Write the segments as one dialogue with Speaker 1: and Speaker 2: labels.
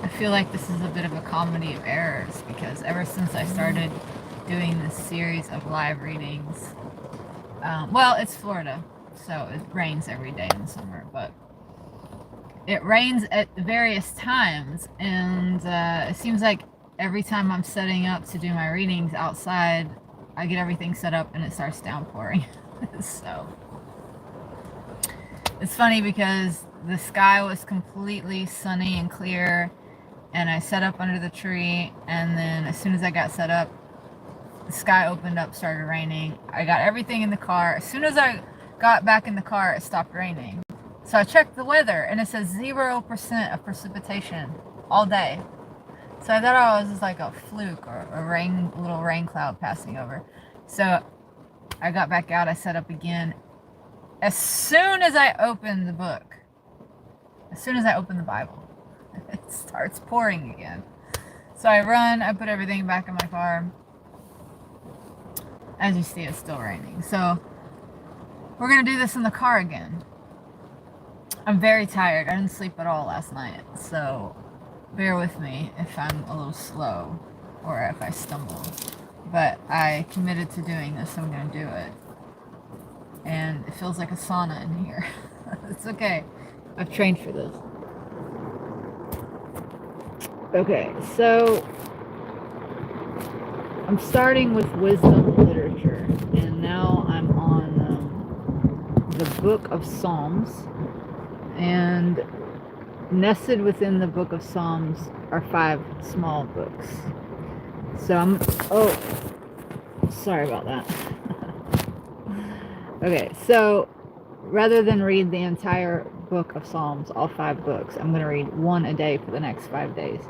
Speaker 1: I feel like this is a bit of a comedy of errors because ever since I started doing this series of live readings, well, it's Florida, so it rains every day in the summer, but it rains at various times, and it seems like every time I'm setting up to do my readings outside, I get everything set up and it starts downpouring. So it's funny because the sky was completely sunny and clear, and I set up under the tree, and then as soon as I got set up, the sky opened up, started raining. I got everything in the car. As soon as I got back in the car, it stopped raining. So I checked the weather, and it says 0% of precipitation all day. So I thought it was just like a fluke or a little rain cloud passing over. So I got back out, I set up again. As soon as I opened the book, as soon as I opened the Bible, it starts pouring again. So I run, I put everything back in my car. As you see, it's still raining. So we're going to do this in the car again. I'm very tired. I didn't sleep at all last night. So bear with me if I'm a little slow or if I stumble. But I committed to doing this, so I'm going to do it. And it feels like a sauna in here. It's okay. I've trained for this. Okay, so I'm starting with wisdom literature, and now I'm on the book of Psalms, and nested within the book of Psalms are 5 small books. So sorry about that. Okay, so rather than read the entire book of Psalms, all 5 books, I'm going to read one a day for the next 5 days,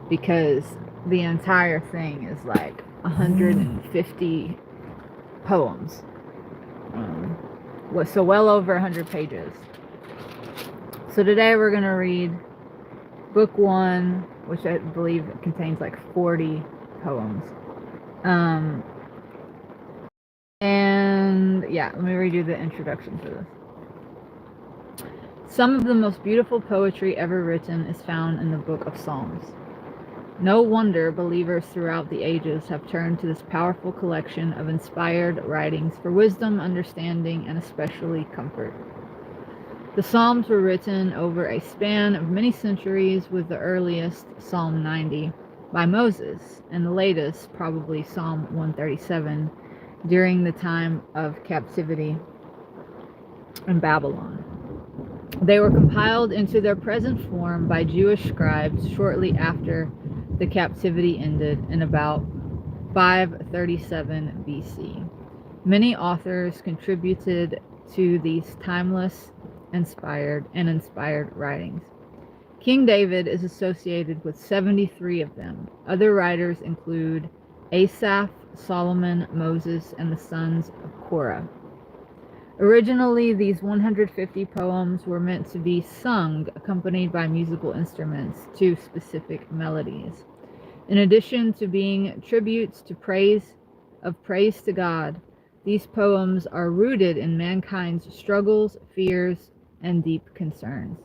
Speaker 1: because the entire thing is like 150 poems. So well over 100 pages. So today we're going to read book 1, which I believe contains like 40 poems. And yeah, let me read you the introduction to this. Some of the most beautiful poetry ever written is found in the book of Psalms. No wonder believers throughout the ages have turned to this powerful collection of inspired writings for wisdom, understanding, and especially comfort. The Psalms were written over a span of many centuries, with the earliest, Psalm 90, by Moses, and the latest, probably Psalm 137, during the time of captivity in Babylon. They were compiled into their present form by Jewish scribes shortly after the captivity ended in about 537 BC. Many authors contributed to these timeless, inspired writings. King David is associated with 73 of them. Other writers include Asaph, Solomon, Moses, and the sons of Korah. Originally, these 150 poems were meant to be sung, accompanied by musical instruments, to specific melodies. In addition to being tributes to praise to God, these poems are rooted in mankind's struggles, fears, and deep concerns.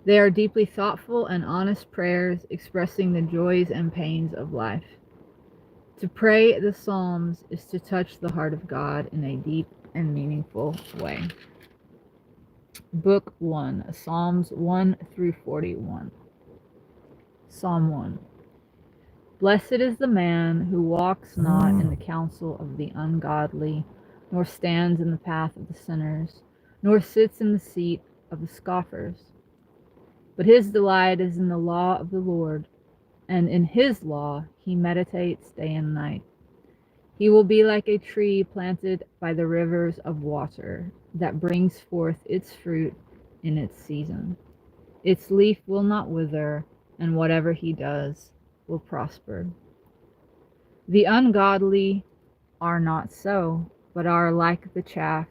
Speaker 1: They are deeply thoughtful and honest prayers expressing the joys and pains of life. To pray the Psalms is to touch the heart of God in a deep and meaningful way. Book 1, Psalms 1 through 41. Psalm 1. Blessed is the man who walks not in the counsel of the ungodly, nor stands in the path of the sinners, nor sits in the seat of the scoffers. But his delight is in the law of the Lord, and in his law he meditates day and night. He will be like a tree planted by the rivers of water, that brings forth its fruit in its season. Its leaf will not wither, and whatever he does will prosper. The ungodly are not so, but are like the chaff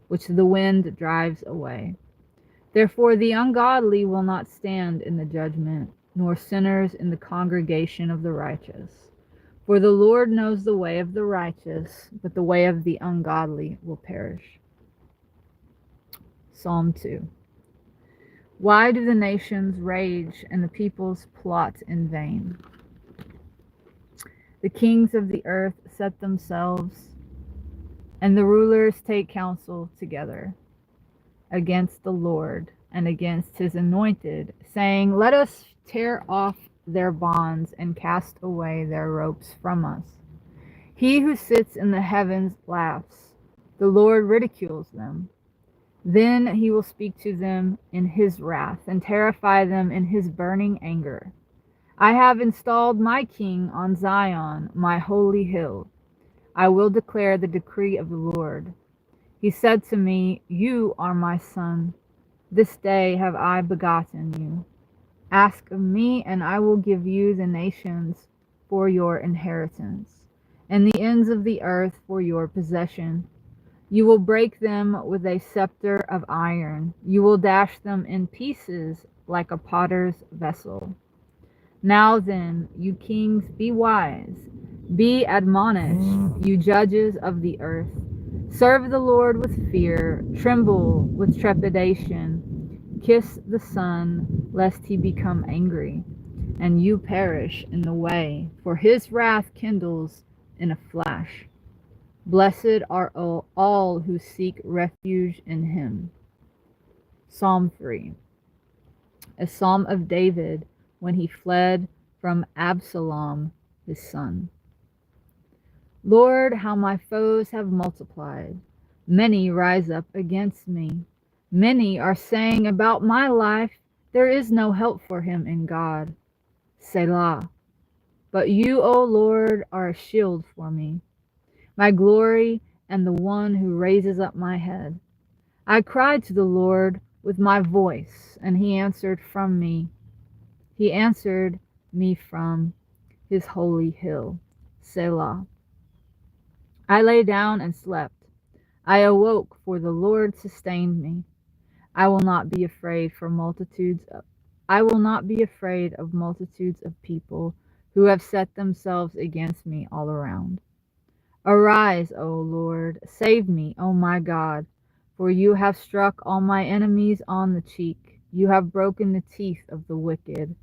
Speaker 1: which the wind drives away. Therefore the ungodly will not stand in the judgment, nor sinners in the congregation of the righteous. For the Lord knows the way of the righteous, but the way of the ungodly will perish. Psalm 2. Why do the nations rage and the peoples plot in vain? The kings of the earth set themselves, and the rulers take counsel together against the Lord and against his anointed, saying, "Let us tear off their bonds and cast away their ropes from us." He who sits in the heavens laughs. The Lord ridicules them. Then he will speak to them in his wrath and terrify them in his burning anger. I have installed my king on Zion, my holy hill. I will declare the decree of the Lord. He said to me, "You are my son. This day have I begotten you. Ask of me, and I will give you the nations for your inheritance, and the ends of the earth for your possession. You will break them with a scepter of iron. You will dash them in pieces like a potter's vessel. Now then, you kings, be wise. Be admonished, you judges of the earth. Serve the Lord with fear. Tremble with trepidation. Kiss the Son, lest he become angry, and you perish in the way, for his wrath kindles in a flash. Blessed are all who seek refuge in him." Psalm 3. A psalm of David when he fled from Absalom, his son. Lord, how my foes have multiplied. Many rise up against me. Many are saying about my life, "There is no help for him in God." Selah. But you, O Lord, are a shield for me, my glory and the one who raises up my head. I cried to the Lord with my voice, and he answered from me. He answered me from his holy hill. Selah. I lay down and slept. I awoke, for the Lord sustained me. I will not be afraid I will not be afraid of multitudes of people who have set themselves against me all around. Arise, O Lord, save me, O my God, for you have struck all my enemies on the cheek. You have broken the teeth of the wicked.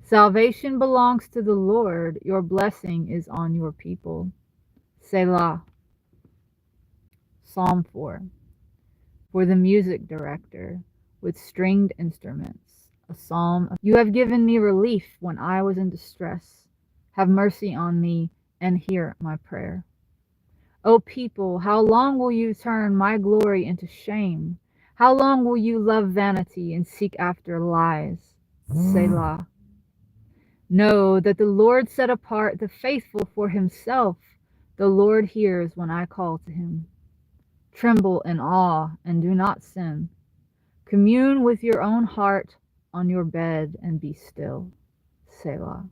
Speaker 1: Salvation belongs to the Lord. Your blessing is on your people. Selah. Psalm 4. For the music director with stringed instruments, a psalm. You have given me relief when I was in distress. Have mercy on me and hear my prayer. O people, how long will you turn my glory into shame? How long will you love vanity and seek after lies? Selah. Know that the Lord set apart the faithful for himself. The Lord hears when I call to him. Tremble in awe and do not sin. Commune with your own heart on your bed and be still. Selah.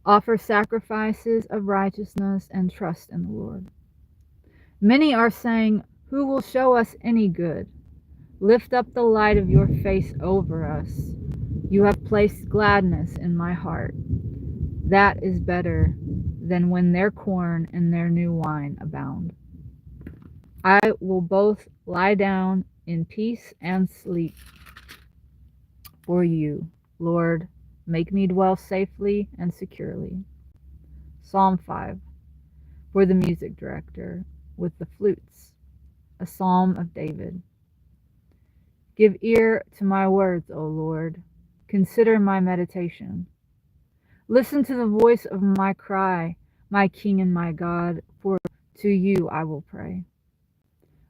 Speaker 1: Offer sacrifices of righteousness and trust in the Lord. Many are saying, "Who will show us any good?" Lift up the light of your face over us. You have placed gladness in my heart. That is better than when their corn and their new wine abound. I will both lie down in peace and sleep. For you, Lord, make me dwell safely and securely. Psalm 5. For the music director with the flutes, a psalm of David. Give ear to my words, O Lord. Consider my meditation. Listen to the voice of my cry, my King and my God, for to you I will pray.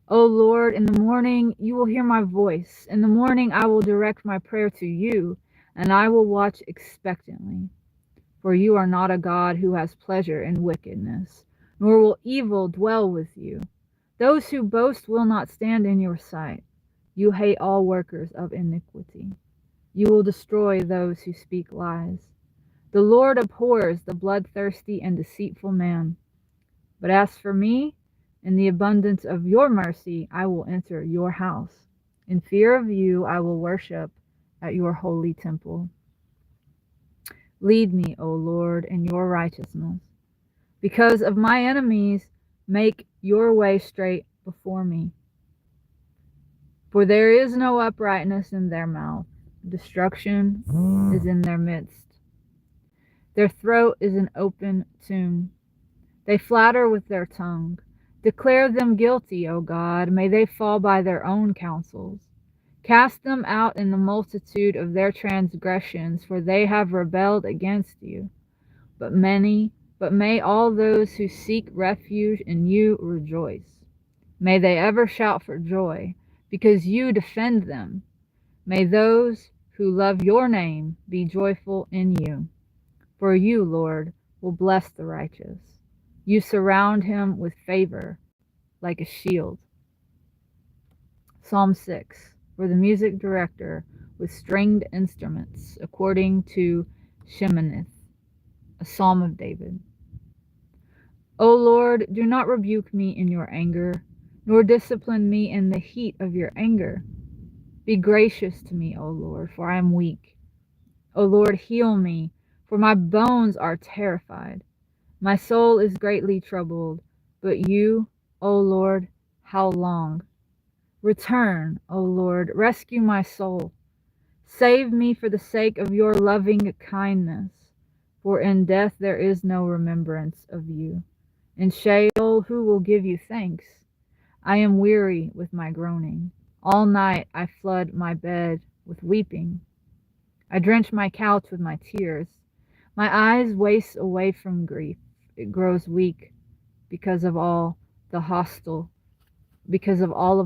Speaker 1: O Lord, in the morning you will hear my voice. In the morning I will direct my prayer to you, and I will watch expectantly. For you are not a God who has pleasure in wickedness, nor will evil dwell with you. Those who boast will not stand in your sight. You hate all workers of iniquity. You will destroy those who speak lies. The Lord abhors the bloodthirsty and deceitful man. But as for me, in the abundance of your mercy, I will enter your house. In fear of you, I will worship at your holy temple. Lead me, O Lord, in your righteousness. Because of my enemies, make your way straight before me. For there is no uprightness in their mouth. Destruction is in their midst. Their throat is an open tomb. They flatter with their tongue. Declare them guilty, O God. May they fall by their own counsels. Cast them out in the multitude of their transgressions, for they have rebelled against you. But may all those who seek refuge in you rejoice. May they ever shout for joy, because you defend them. May those who love your name be joyful in you. For you, Lord, will bless the righteous. You surround him with favor like a shield. Psalm 6, for the music director with stringed instruments, according to Sheminith, a psalm of David. O Lord, do not rebuke me in your anger, nor discipline me in the heat of your anger. Be gracious to me, O Lord, for I am weak. O Lord, heal me, for my bones are terrified. My soul is greatly troubled, but you, O Lord, how long? Return, O Lord, rescue my soul. Save me for the sake of your loving kindness, for in death there is no remembrance of you. In Sheol, who will give you thanks? I am weary with my groaning. All night I flood my bed with weeping. I drench my couch with my tears. My eyes waste away from grief. It grows weak because of all of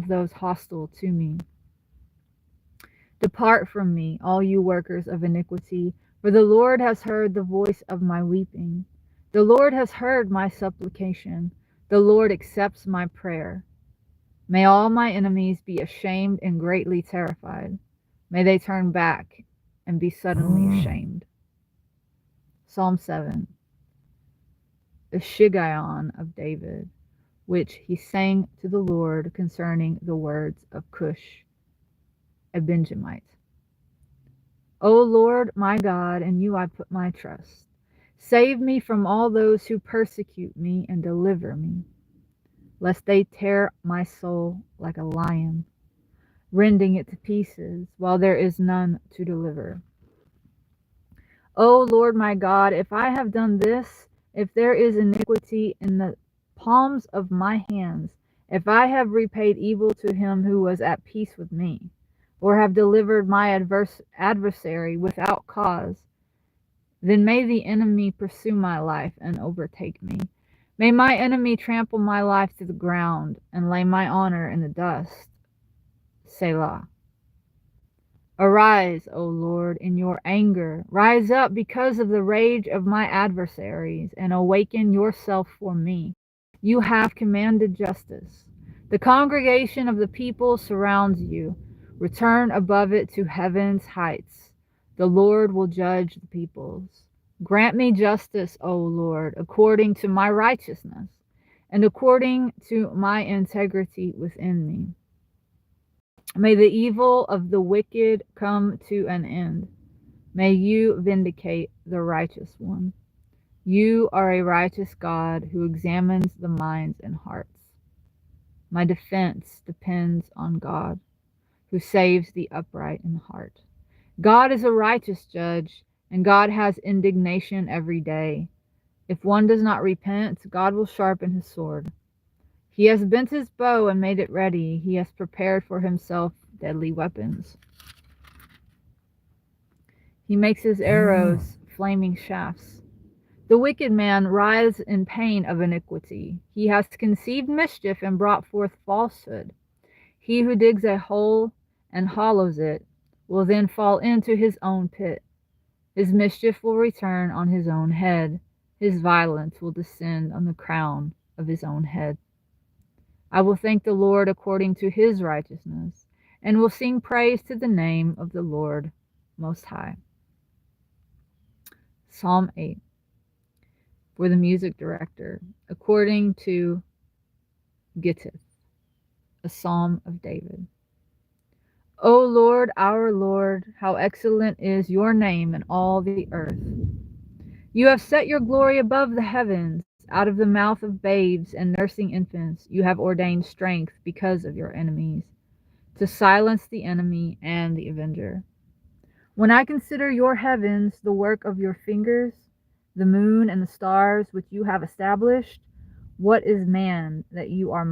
Speaker 1: those hostile to me. Depart from me, all you workers of iniquity, for the Lord has heard the voice of my weeping. The Lord has heard my supplication. The Lord accepts my prayer. May all my enemies be ashamed and greatly terrified. May they turn back and be suddenly ashamed. Psalm 7, the Shiggaion of David, which he sang to the Lord concerning the words of Cush, a Benjamite. O Lord my God, in you I put my trust. Save me from all those who persecute me and deliver me, lest they tear my soul like a lion, rending it to pieces while there is none to deliver. O Lord my God, if I have done this, if there is iniquity in the palms of my hands, if I have repaid evil to him who was at peace with me, or have delivered my adversary without cause, then may the enemy pursue my life and overtake me. May my enemy trample my life to the ground and lay my honor in the dust. Selah. Arise, O Lord, in your anger. Rise up because of the rage of my adversaries, and awaken yourself for me. You have commanded justice. The congregation of the people surrounds you. Return above it to heaven's heights. The Lord will judge the peoples. Grant me justice, O Lord, according to my righteousness, and according to my integrity within me. May the evil of the wicked come to an end. May you vindicate the righteous one. You are a righteous God who examines the minds and hearts. My defense depends on God, who saves the upright in heart. God is a righteous judge, and God has indignation every day. If one does not repent, God will sharpen his sword. He has bent his bow and made it ready. He has prepared for himself deadly weapons. He makes his arrows flaming shafts. The wicked man writhes in pain of iniquity. He has conceived mischief and brought forth falsehood. He who digs a hole and hollows it will then fall into his own pit. His mischief will return on his own head. His violence will descend on the crown of his own head. I will thank the Lord according to his righteousness, and will sing praise to the name of the Lord Most High. Psalm 8, for the music director, according to Gittith, a psalm of David. O Lord, our Lord, how excellent is your name in all the earth. You have set your glory above the heavens. Out of the mouth of babes and nursing infants, you have ordained strength because of your enemies, to silence the enemy and the avenger. When I consider your heavens, the work of your fingers, the moon and the stars which you have established, what is man that you are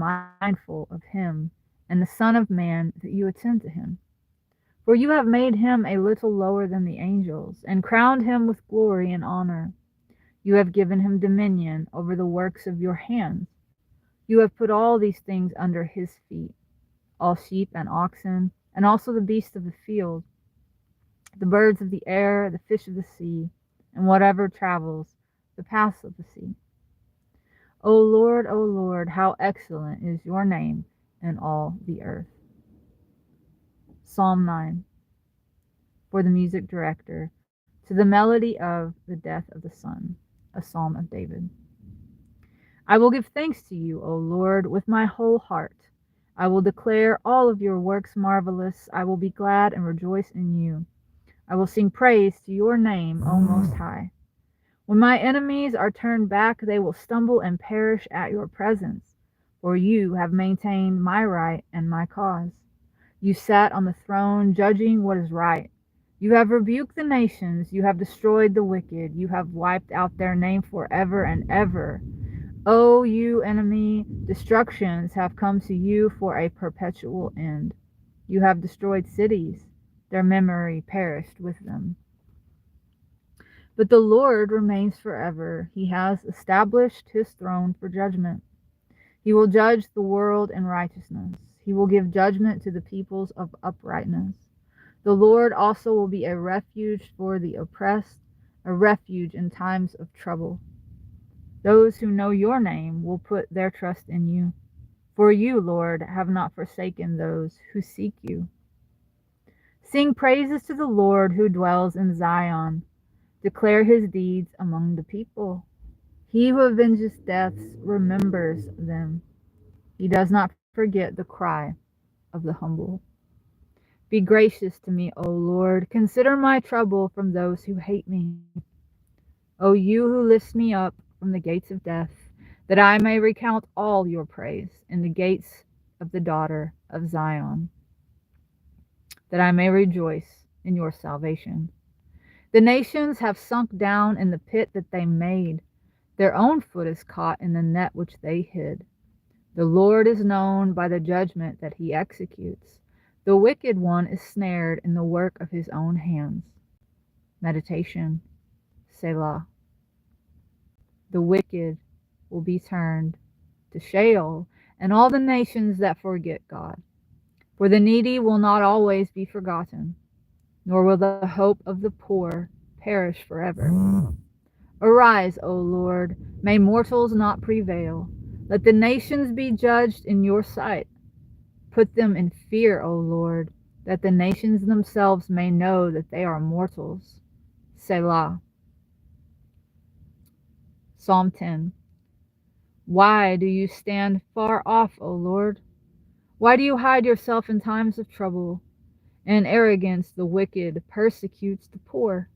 Speaker 1: mindful of him, and the Son of Man that you attend to him? For you have made him a little lower than the angels, and crowned him with glory and honor. You have given him dominion over the works of your hands. You have put all these things under his feet, all sheep and oxen, and also the beasts of the field, the birds of the air, the fish of the sea, and whatever travels the paths of the sea. O Lord, how excellent is your name in all the earth. Psalm 9, for the music director, to the melody of the death of the Son, a psalm of David. I will give thanks to you, O Lord, with my whole heart. I will declare all of your works marvelous. I will be glad and rejoice in you. I will sing praise to your name, O Most High. When my enemies are turned back, they will stumble and perish at your presence, for you have maintained my right and my cause. You sat on the throne, judging what is right. You have rebuked the nations, you have destroyed the wicked, you have wiped out their name forever and ever. O you enemy, destructions have come to you for a perpetual end. You have destroyed cities, their memory perished with them. But the Lord remains forever. He has established his throne for judgment. He will judge the world in righteousness. He will give judgment to the peoples of uprightness. The Lord also will be a refuge for the oppressed, a refuge in times of trouble. Those who know your name will put their trust in you. For you, Lord, have not forsaken those who seek you. Sing praises to the Lord who dwells in Zion. Declare his deeds among the people. He who avenges deaths remembers them. He does not forget the cry of the humble. Be gracious to me, O Lord. Consider my trouble from those who hate me. O you who lift me up from the gates of death, that I may recount all your praise in the gates of the daughter of Zion, that I may rejoice in your salvation. The nations have sunk down in the pit that they made. Their own foot is caught in the net which they hid. The Lord is known by the judgment that he executes. The wicked one is snared in the work of his own hands. Meditation, Selah. The wicked will be turned to Sheol, and all the nations that forget God. For the needy will not always be forgotten, nor will the hope of the poor perish forever. Arise, O Lord, may mortals not prevail. Let the nations be judged in your sight. Put them in fear, O Lord, that the nations themselves may know that they are mortals. Selah. Psalm 10. Why do you stand far off, O Lord? Why do you hide yourself in times of trouble? In arrogance, the wicked persecutes the poor.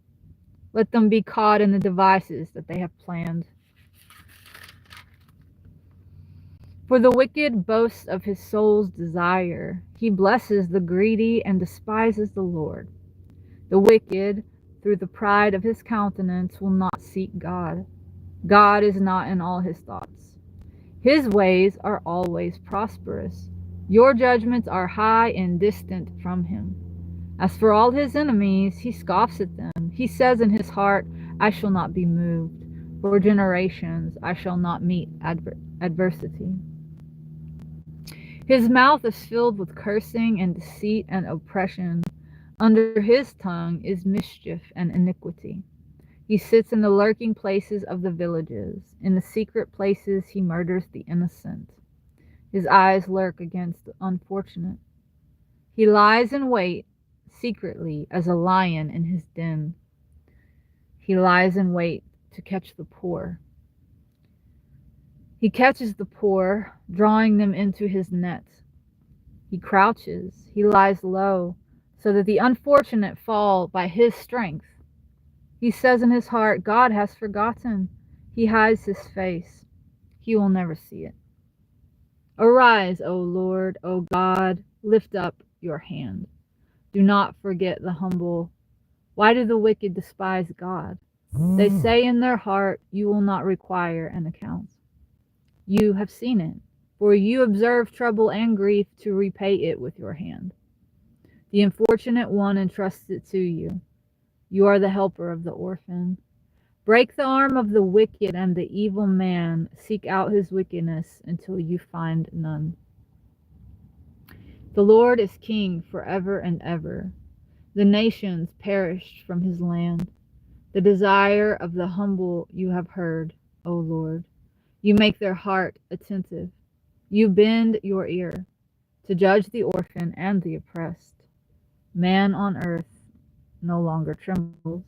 Speaker 1: Let them be caught in the devices that they have planned. For the wicked boasts of his soul's desire. He blesses the greedy and despises the Lord. The wicked, through the pride of his countenance, will not seek God. God is not in all his thoughts. His ways are always prosperous. Your judgments are high and distant from him. As for all his enemies, he scoffs at them. He says in his heart, I shall not be moved. For generations I shall not meet adversity. His mouth is filled with cursing and deceit and oppression. Under his tongue is mischief and iniquity. He sits in the lurking places of the villages. In the secret places he murders the innocent. His eyes lurk against the unfortunate. He lies in wait secretly as a lion in his den. He lies in wait to catch the poor. He catches the poor, drawing them into his net. He crouches, he lies low, so that the unfortunate fall by his strength. He says in his heart, God has forgotten. He hides his face. He will never see it. Arise, O Lord, O God, lift up your hand. Do not forget the humble. Why do the wicked despise God? They say in their heart, you will not require an account. You have seen it, for you observe trouble and grief to repay it with your hand. The unfortunate one entrusts it to you. You are the helper of the orphan. Break the arm of the wicked and the evil man. Seek out his wickedness until you find none. The Lord is king forever and ever. The nations perished from his land. The desire of the humble you have heard, O Lord. You make their heart attentive. You bend your ear to judge the orphan and the oppressed. Man on earth no longer trembles.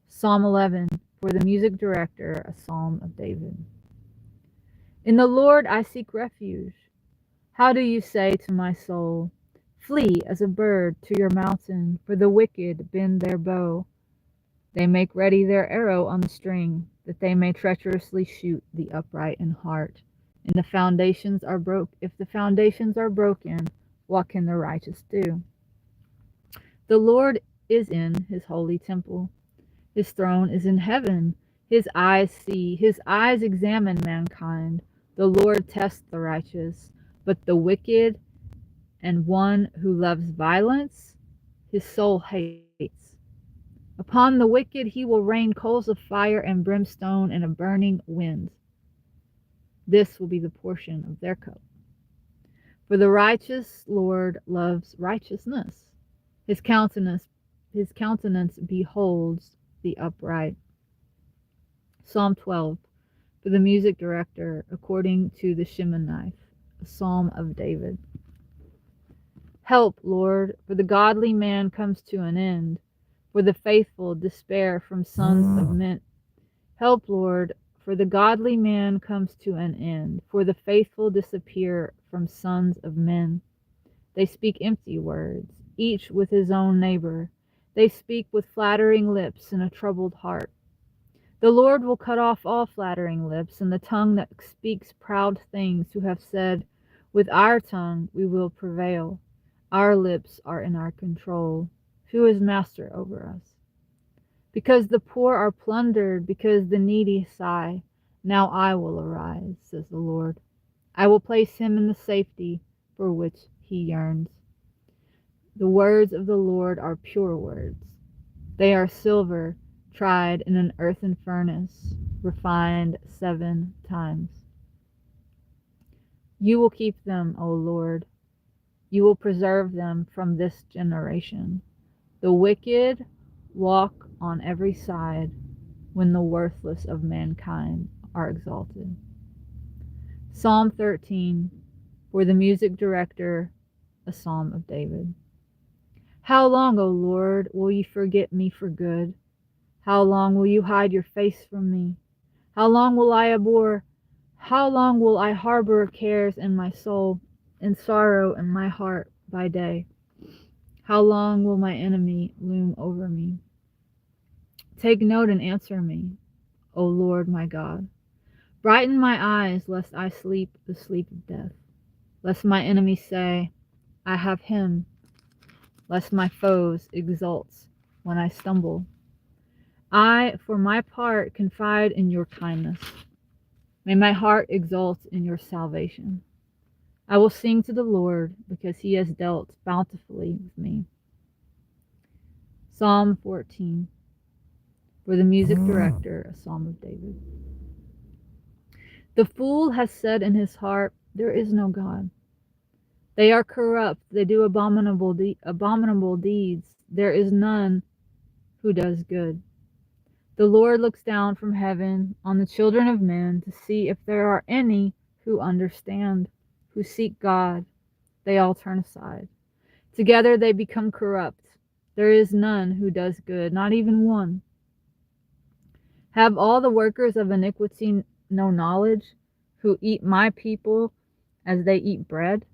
Speaker 1: Psalm 11, for the music director, a psalm of David. In the Lord I seek refuge. How do you say to my soul, flee as a bird to your mountain, for the wicked bend their bow. They make ready their arrow on the string, that they may treacherously shoot the upright in heart. And the foundations are if the foundations are broken, what can the righteous do? The Lord is in his holy temple. His throne is in heaven. His eyes see, his eyes examine mankind. The Lord tests the righteous, but the wicked and one who loves violence, his soul hates. Upon the wicked he will rain coals of fire and brimstone and a burning wind. This will be the portion of their cup. For the righteous Lord loves righteousness. His countenance beholds the upright. Psalm 12, for the music director, according to the Sheminith, a psalm of David. Help, Lord, for the godly man comes to an end, for the faithful despair from sons of men. Help, Lord, for the godly man comes to an end, for the faithful disappear from sons of men. They speak empty words, each with his own neighbor. They speak with flattering lips and a troubled heart. The Lord will cut off all flattering lips and the tongue that speaks proud things, who have said, with our tongue we will prevail. Our lips are in our control. Who is master over us? Because the poor are plundered, because the needy sigh, now I will arise, says the Lord. I will place him in the safety for which he yearns. The words of the Lord are pure words. They are silver, tried in an earthen furnace, refined 7 times. You will keep them, O Lord. You will preserve them from this generation. The wicked walk on every side when the worthless of mankind are exalted. Psalm 13, for the music director, a psalm of David. How long, O Lord, will you forget me for good? How long will you hide your face from me? How long will I harbor cares in my soul, and sorrow in my heart by day? How long will my enemy loom over me? Take note and answer me, O Lord my God. Brighten my eyes, lest I sleep the sleep of death. Lest my enemies say, I have him. Lest my foes exult when I stumble. I, for my part, confide in your kindness. May my heart exult in your salvation. I will sing to the Lord, because he has dealt bountifully with me. Psalm 14, for the music director, a psalm of David. The fool has said in his heart, there is no God. They are corrupt, they do abominable deeds. There is none who does good. The Lord looks down from heaven on the children of men to see if there are any who understand, who seek God. They all turn aside. Together they become corrupt. There is none who does good, not even one. Have all the workers of iniquity no knowledge, who eat my people as they eat bread?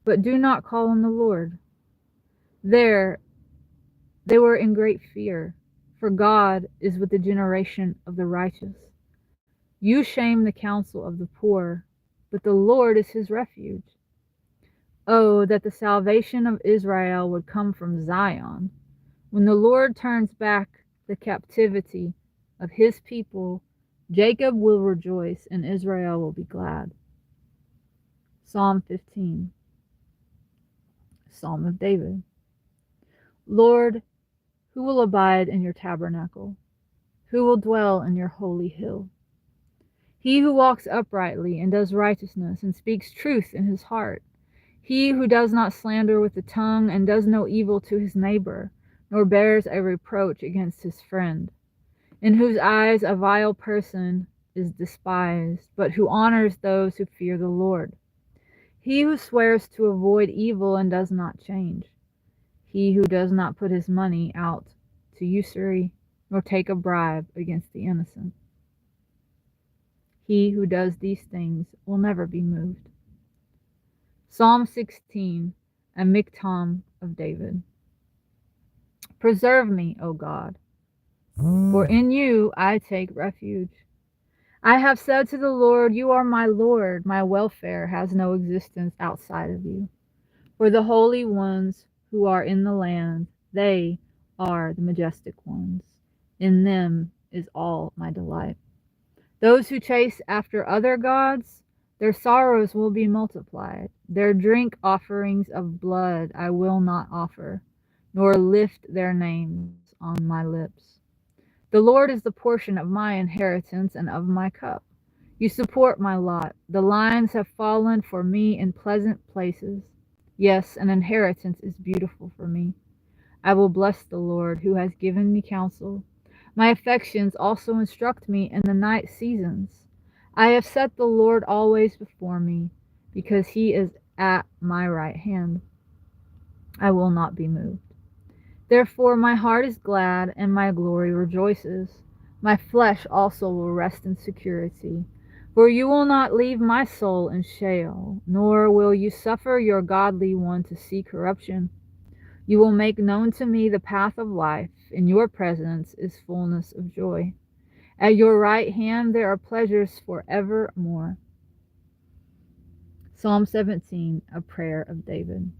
Speaker 1: But do not call on the Lord. There they were in great fear, for God is with the generation of the righteous. You shame the counsel of the poor, but the Lord is his refuge. Oh, that the salvation of Israel would come from Zion. When the Lord turns back the captivity of his people, Jacob will rejoice and Israel will be glad. Psalm 15. Psalm of David. Lord, who will abide in your tabernacle? Who will dwell in your holy hill? He who walks uprightly and does righteousness and speaks truth in his heart. He who does not slander with the tongue and does no evil to his neighbor, nor bears a reproach against his friend, in whose eyes a vile person is despised, but who honors those who fear the Lord. He who swears to avoid evil and does not change. He who does not put his money out to usury, nor take a bribe against the innocent. He who does these things will never be moved. Psalm 16, a Miktam of David. Preserve me, O God, for in you I take refuge. I have said to the Lord, you are my Lord. My welfare has no existence outside of you. For the holy ones who are in the land, they are the majestic ones. In them is all my delight. Those who chase after other gods, their sorrows will be multiplied. Their drink offerings of blood I will not offer, nor lift their names on my lips. The Lord is the portion of my inheritance and of my cup. You support my lot. The lines have fallen for me in pleasant places. Yes, an inheritance is beautiful for me. I will bless the Lord who has given me counsel. My affections also instruct me in the night seasons. I have set the Lord always before me, because he is at my right hand. I will not be moved. Therefore my heart is glad, and my glory rejoices. My flesh also will rest in security. For you will not leave my soul in Sheol, nor will you suffer your godly one to see corruption. You will make known to me the path of life. In your presence is fullness of joy. At your right hand there are pleasures forevermore. Psalm 17, a prayer of David.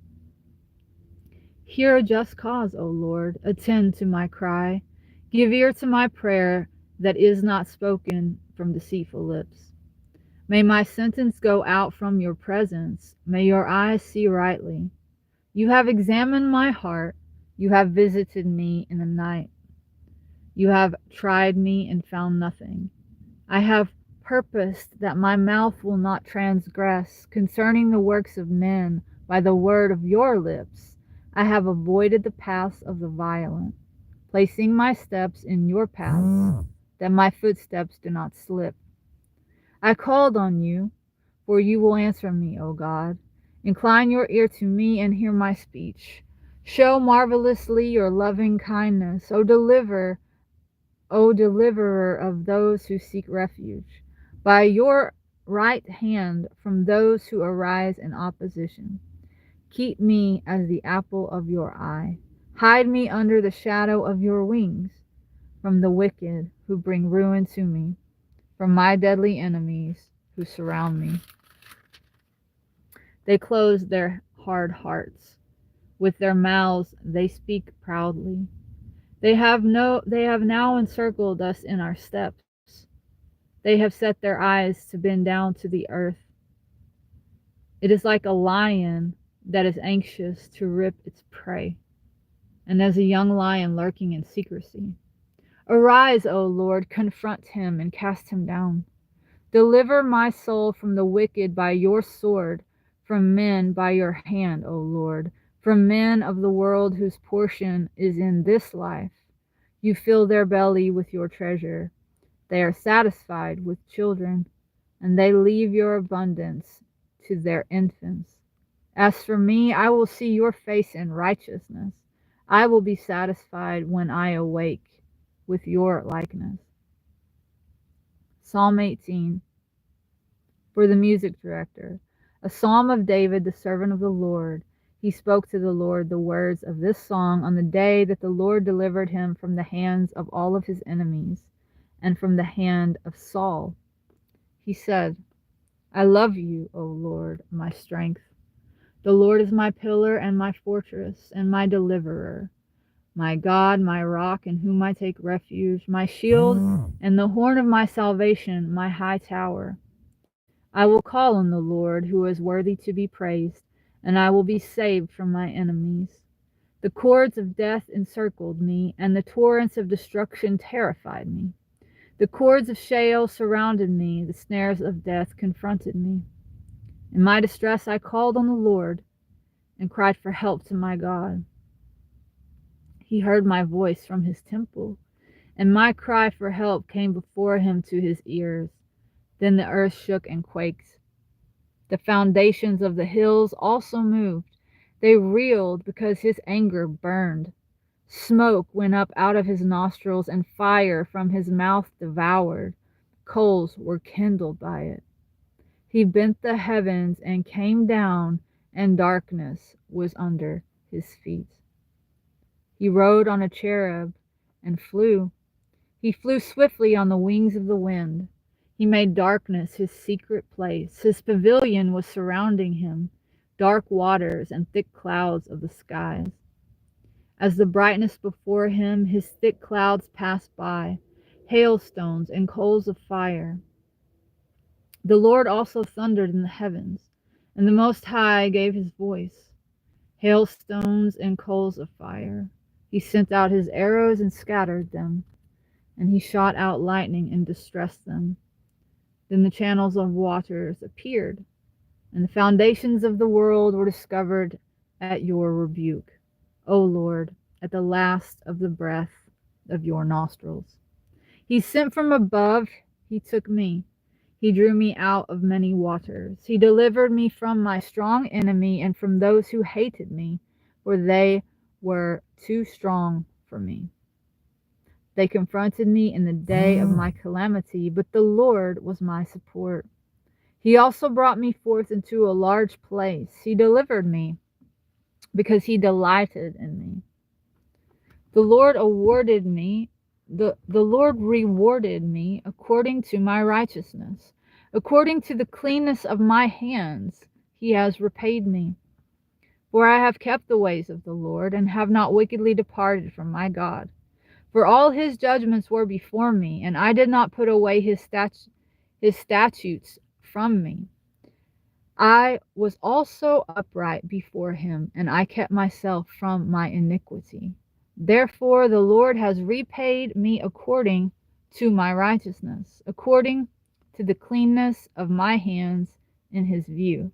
Speaker 1: Hear a just cause, O Lord. Attend to my cry. Give ear to my prayer that is not spoken from deceitful lips. May my sentence go out from your presence. May your eyes see rightly. You have examined my heart. You have visited me in the night. You have tried me and found nothing. I have purposed that my mouth will not transgress concerning the works of men by the word of your lips. I have avoided the paths of the violent, placing my steps in your paths, that my footsteps do not slip. I called on you, for you will answer me, O God. Incline your ear to me and hear my speech. Show marvelously your loving kindness, O deliverer of those who seek refuge, by your right hand from those who arise in opposition. Keep me as the apple of your eye. Hide me under the shadow of your wings, from the wicked who bring ruin to me, from my deadly enemies who surround me. They close their hard hearts. With their mouths they speak proudly. They have now encircled us in our steps. They have set their eyes to bend down to the earth. It is like a lion that is anxious to rip its prey, and as a young lion lurking in secrecy. Arise, O Lord, confront him and cast him down. Deliver my soul from the wicked by your sword, from men by your hand, O Lord, from men of the world whose portion is in this life. You fill their belly with your treasure. They are satisfied with children, and they leave your abundance to their infants. As for me, I will see your face in righteousness. I will be satisfied when I awake with your likeness. Psalm 18, for the music director. A psalm of David, the servant of the Lord. He spoke to the Lord the words of this song on the day that the Lord delivered him from the hands of all of his enemies and from the hand of Saul. He said, I love you, O Lord, my strength. The Lord is my pillar and my fortress and my deliverer, my God, my rock in whom I take refuge, my shield and the horn of my salvation, my high tower. I will call on the Lord, who is worthy to be praised, and I will be saved from my enemies. The cords of death encircled me, and the torrents of destruction terrified me. The cords of Sheol surrounded me, the snares of death confronted me. In my distress I called on the Lord and cried for help to my God. He heard my voice from his temple, and my cry for help came before him to his ears. Then the earth shook and quaked. The foundations of the hills also moved. They reeled because his anger burned. Smoke went up out of his nostrils, and fire from his mouth devoured. Coals were kindled by it. He bent the heavens and came down, and darkness was under his feet. He rode on a cherub and flew. He flew swiftly on the wings of the wind. He made darkness his secret place. His pavilion was surrounding him, dark waters and thick clouds of the skies. As the brightness before him, his thick clouds passed by, hailstones and coals of fire. The Lord also thundered in the heavens, and the Most High gave his voice. Hailstones and coals of fire. He sent out his arrows and scattered them, and he shot out lightning and distressed them. Then the channels of waters appeared, and the foundations of the world were discovered at your rebuke, O Lord, at the last of the breath of your nostrils. He sent from above, he took me. He drew me out of many waters. He delivered me from my strong enemy and from those who hated me, for they were too strong for me. They confronted me in the day of my calamity, but the Lord was my support. He also brought me forth into a large place. He delivered me because he delighted in me. The Lord awarded me, the Lord rewarded me according to my righteousness. According to the cleanness of my hands, he has repaid me. For I have kept the ways of the Lord and have not wickedly departed from my God. For all his judgments were before me, and I did not put away his statutes from me. I was also upright before him, and I kept myself from my iniquity. Therefore the Lord has repaid me according to my righteousness, according to the cleanness of my hands in his view.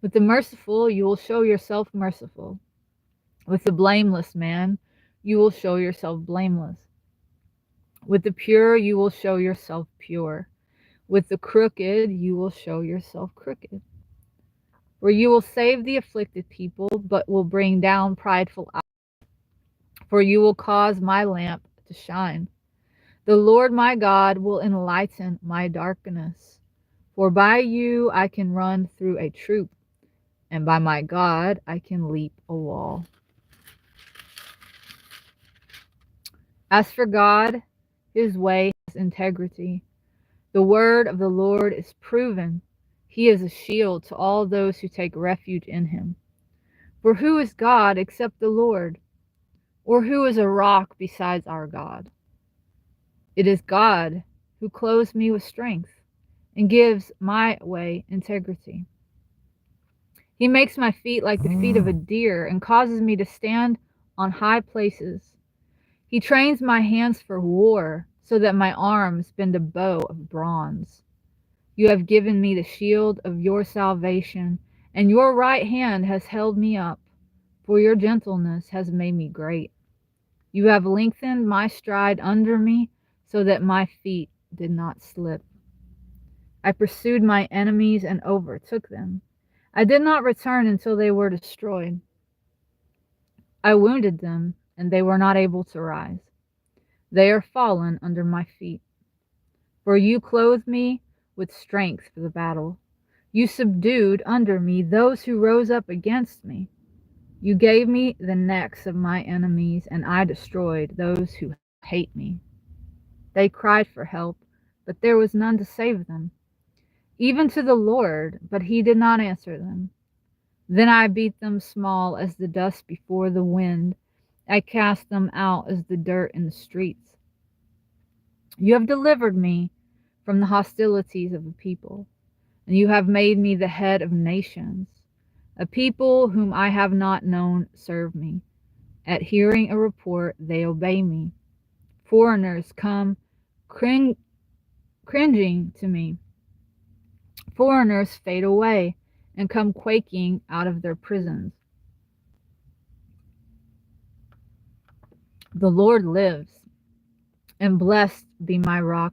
Speaker 1: With the merciful you will show yourself merciful. With the blameless man you will show yourself blameless. With the pure you will show yourself pure. With the crooked you will show yourself crooked. For you will save the afflicted people, but will bring down prideful eyes. For you will cause my lamp to shine. The Lord my God will enlighten my darkness. For by you I can run through a troop, and by my God I can leap a wall. As for God, his way has integrity. The word of the Lord is proven. He is a shield to all those who take refuge in him. For who is God except the Lord? Or who is a rock besides our God? It is God who clothes me with strength and gives my way integrity. He makes my feet like the feet of a deer and causes me to stand on high places. He trains my hands for war so that my arms bend a bow of bronze. You have given me the shield of your salvation, and your right hand has held me up, for your gentleness has made me great. You have lengthened my stride under me so that my feet did not slip. I pursued my enemies and overtook them. I did not return until they were destroyed. I wounded them, and they were not able to rise. They are fallen under my feet. For you clothed me with strength for the battle. You subdued under me those who rose up against me. You gave me the necks of my enemies, and I destroyed those who hate me. They cried for help, but there was none to save them. Even to the Lord, but he did not answer them. Then I beat them small as the dust before the wind. I cast them out as the dirt in the streets. You have delivered me from the hostilities of the people, and you have made me the head of nations. A people whom I have not known serve me. At hearing a report, they obey me. Foreigners come cringing to me. Foreigners fade away and come quaking out of their prisons. The Lord lives, and blessed be my rock.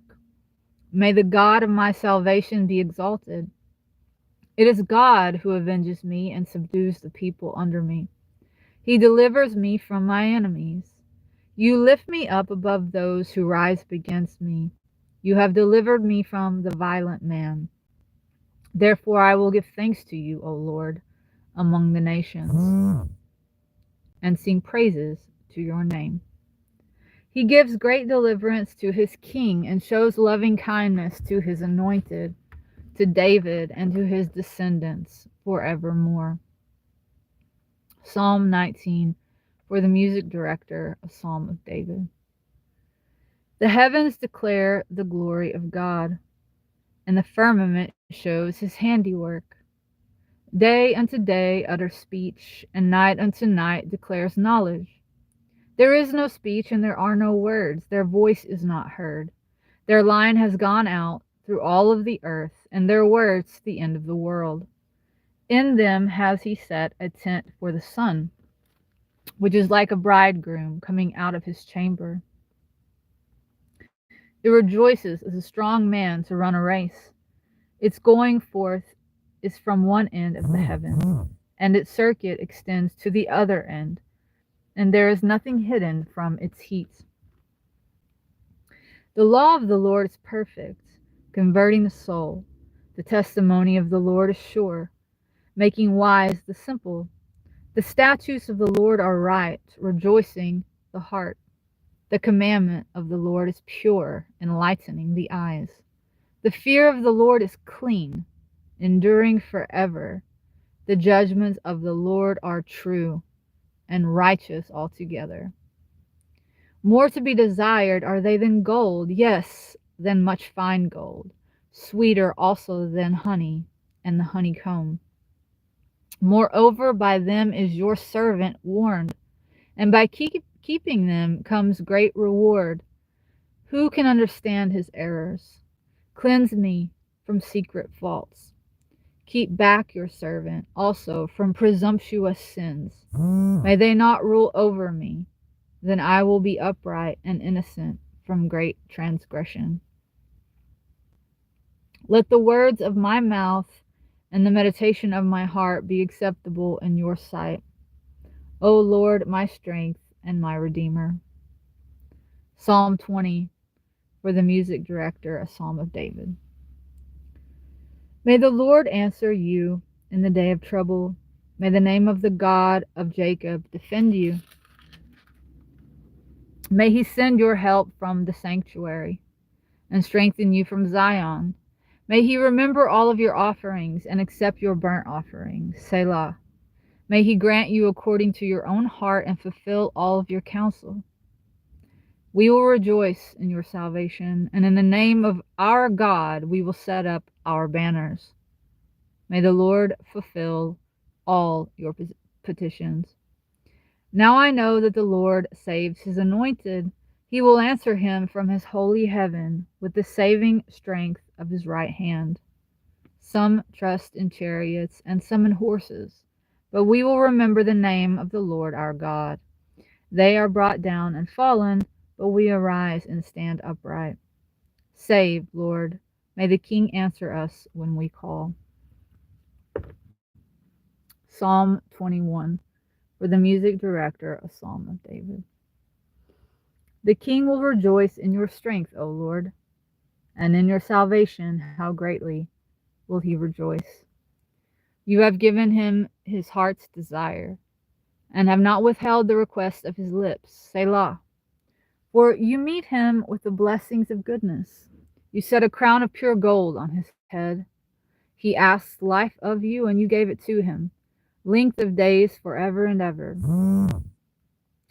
Speaker 1: May the God of my salvation be exalted. It is God who avenges me and subdues the people under me. He delivers me from my enemies. You lift me up above those who rise against me. You have delivered me from the violent man. Therefore I will give thanks to you, O Lord, among the nations, and sing praises to your name. He gives great deliverance to his king and shows loving kindness to his anointed, to David and to his descendants forevermore. Psalm 19, for the music director, a psalm of David. The heavens declare the glory of God, and the firmament shows his handiwork. Day unto day utters speech, and night unto night declares knowledge. There is no speech, and there are no words. Their voice is not heard. Their line has gone out through all of the earth, and their words to the end of the world. In them has he set a tent for the sun, which is like a bridegroom coming out of his chamber. It rejoices as a strong man to run a race. Its going forth is from one end of the heavens, and its circuit extends to the other end, and there is nothing hidden from its heat. The law of the Lord is perfect, converting the soul. The testimony of the Lord is sure, making wise the simple. The statutes of the Lord are right, rejoicing the heart. The commandment of the Lord is pure, enlightening the eyes. The fear of the Lord is clean, enduring forever. The judgments of the Lord are true and righteous altogether. More to be desired are they than gold, yes, than much fine gold, sweeter also than honey and the honeycomb. Moreover, by them is your servant warned, and by keeping them comes great reward. Who can understand his errors? Cleanse me from secret faults. Keep back your servant also from presumptuous sins. May they not rule over me. Then I will be upright and innocent from great transgression. Let the words of my mouth and the meditation of my heart be acceptable in your sight, O Lord, my strength and my Redeemer. Psalm 20, for the music director, a psalm of David. May the Lord answer you in the day of trouble. May the name of the God of Jacob defend you. May he send your help from the sanctuary and strengthen you from Zion. May he remember all of your offerings and accept your burnt offerings. Selah. May he grant you according to your own heart and fulfill all of your counsel. We will rejoice in your salvation, and in the name of our God we will set up our banners. May the Lord fulfill all your petitions. Now I know that the Lord saves his anointed. He will answer him from his holy heaven with the saving strength of his right hand. Some trust in chariots and some in horses, but we will remember the name of the Lord our God. They are brought down and fallen, but we arise and stand upright. Save, Lord. May the King answer us when we call. Psalm 21, for the music director, a psalm of David. The King will rejoice in your strength, O Lord, and in your salvation how greatly will he rejoice. You have given him his heart's desire, and have not withheld the request of his lips. Selah. For you meet him with the blessings of goodness. You set a crown of pure gold on his head. He asked life of you, and you gave it to him, length of days forever and ever.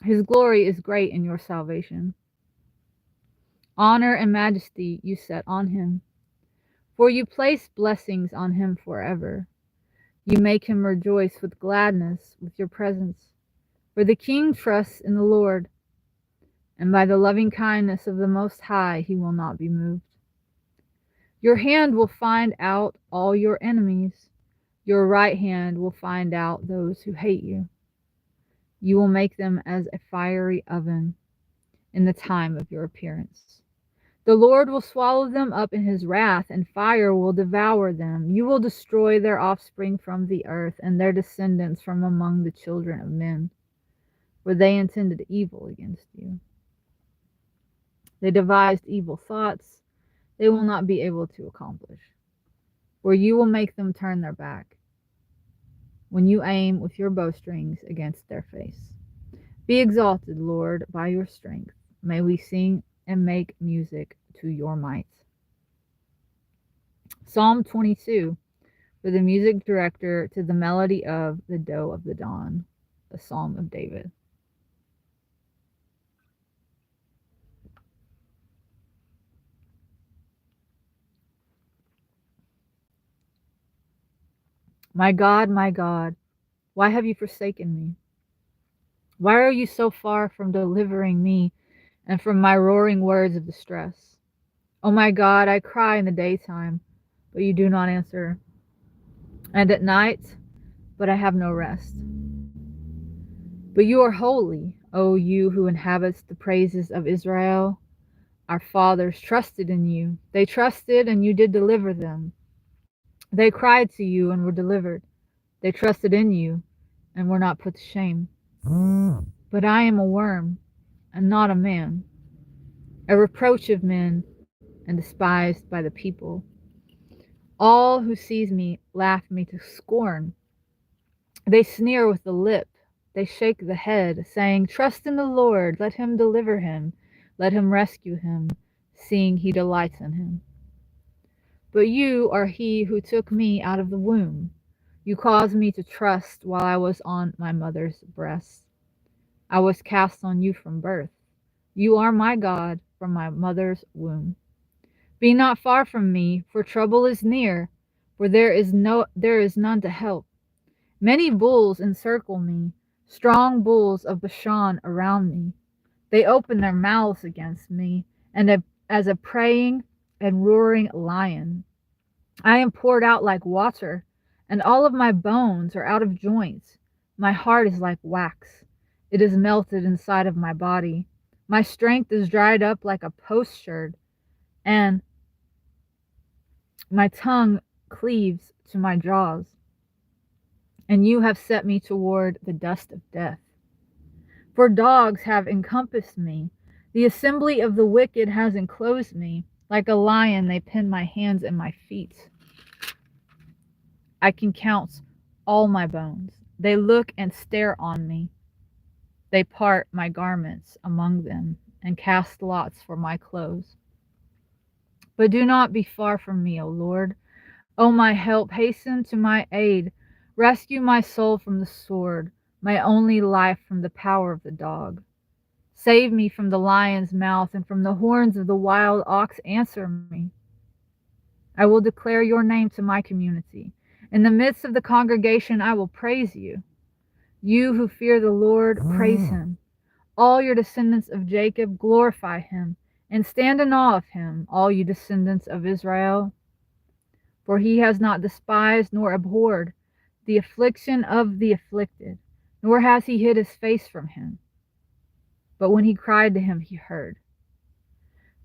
Speaker 1: His glory is great in your salvation. Honor and majesty you set on him, for you place blessings on him forever. You make him rejoice with gladness with your presence. For the king trusts in the Lord, and by the loving kindness of the Most High he will not be moved. Your hand will find out all your enemies. Your right hand will find out those who hate you. You will make them as a fiery oven in the time of your appearance. The Lord will swallow them up in his wrath, and fire will devour them. You will destroy their offspring from the earth, and their descendants from among the children of men, for they intended evil against you. They devised evil thoughts they will not be able to accomplish, for you will make them turn their back when you aim with your bowstrings against their face. Be exalted, Lord, by your strength. May we sing and make music to your might. Psalm 22, for the music director, to the melody of The Doe of the Dawn, a psalm of David. My God, why have you forsaken me? Why are you so far from delivering me and from my roaring words of distress? Oh my God, I cry in the daytime, but you do not answer, and at night, but I have no rest. But you are holy, O you who inhabits the praises of Israel. Our fathers trusted in you. They trusted, and you did deliver them. They cried to you and were delivered. They trusted in you and were not put to shame. But I am a worm and not a man, a reproach of men and despised by the people. All who sees me laugh me to scorn. They sneer with the lip. They shake the head, saying, Trust in the Lord, let him deliver him, let him rescue him, seeing he delights in him. But you are he who took me out of the womb. You caused me to trust while I was on my mother's breast. I was cast on you from birth. You are my God from my mother's womb. Be not far from me, for trouble is near, for there is none to help. Many bulls encircle me, strong bulls of Bashan around me. They open their mouths against me, and as a praying and roaring lion. I am poured out like water, and all of my bones are out of joints. My heart is like wax. It is melted inside of my body. My strength is dried up like a potsherd, and my tongue cleaves to my jaws. And you have set me toward the dust of death. For dogs have encompassed me. The assembly of the wicked has enclosed me. Like a lion, they pin my hands and my feet. I can count all my bones. They look and stare on me. They part my garments among them and cast lots for my clothes. But do not be far from me, O Lord. O my help, hasten to my aid. Rescue my soul from the sword, my only life from the power of the dog. Save me from the lion's mouth and from the horns of the wild ox. Answer me. I will declare your name to my community. In the midst of the congregation, I will praise you. You who fear the Lord, praise him. All your descendants of Jacob, glorify him, and stand in awe of him, all you descendants of Israel. For he has not despised nor abhorred the affliction of the afflicted, nor has he hid his face from him. But when he cried to him, he heard.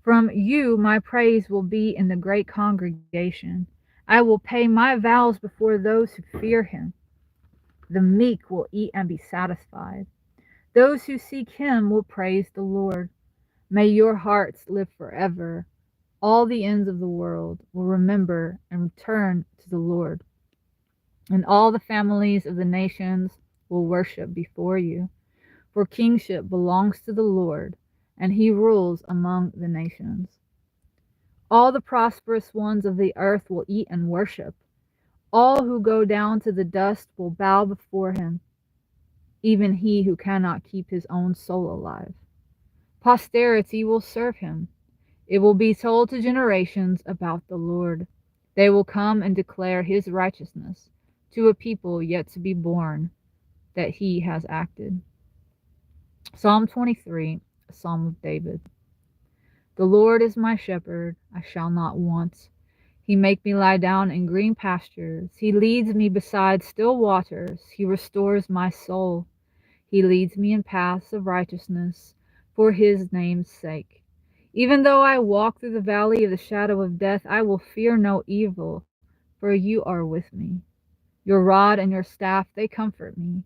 Speaker 1: From you my praise will be in the great congregation. I will pay my vows before those who fear him. The meek will eat and be satisfied. Those who seek him will praise the Lord. May your hearts live forever. All the ends of the world will remember and return to the Lord. And all the families of the nations will worship before you. For kingship belongs to the Lord, and he rules among the nations. All the prosperous ones of the earth will eat and worship. All who go down to the dust will bow before him, even he who cannot keep his own soul alive. Posterity will serve him. It will be told to generations about the Lord. They will come and declare his righteousness to a people yet to be born, that he has acted. Psalm 23, a Psalm of David. The Lord is my shepherd, I shall not want. He makes me lie down in green pastures. He leads me beside still waters. He restores my soul. He leads me in paths of righteousness for his name's sake. Even though I walk through the valley of the shadow of death, I will fear no evil, for you are with me. Your rod and your staff, they comfort me.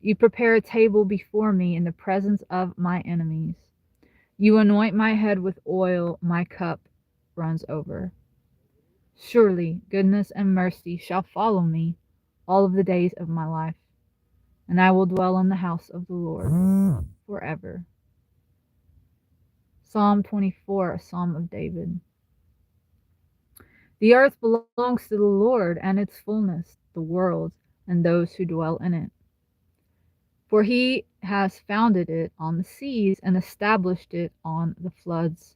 Speaker 1: You prepare a table before me in the presence of my enemies. You anoint my head with oil, my cup runs over. Surely goodness and mercy shall follow me all of the days of my life, and I will dwell in the house of the Lord forever. Psalm 24, a Psalm of David. The earth belongs to the Lord and its fullness, the world and those who dwell in it. For he has founded it on the seas and established it on the floods.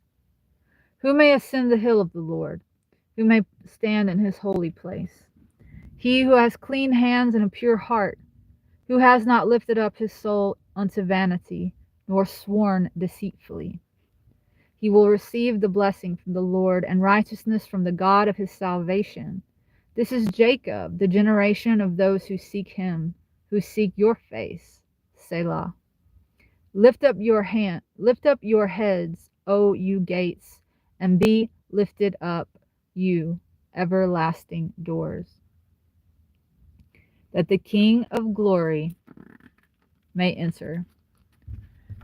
Speaker 1: Who may ascend the hill of the Lord? Who may stand in his holy place? He who has clean hands and a pure heart, who has not lifted up his soul unto vanity, nor sworn deceitfully. He will receive the blessing from the Lord and righteousness from the God of his salvation. This is Jacob, the generation of those who seek him, who seek your face. Selah. Lift up your heads, O you gates, and be lifted up, you everlasting doors, that the King of glory may enter.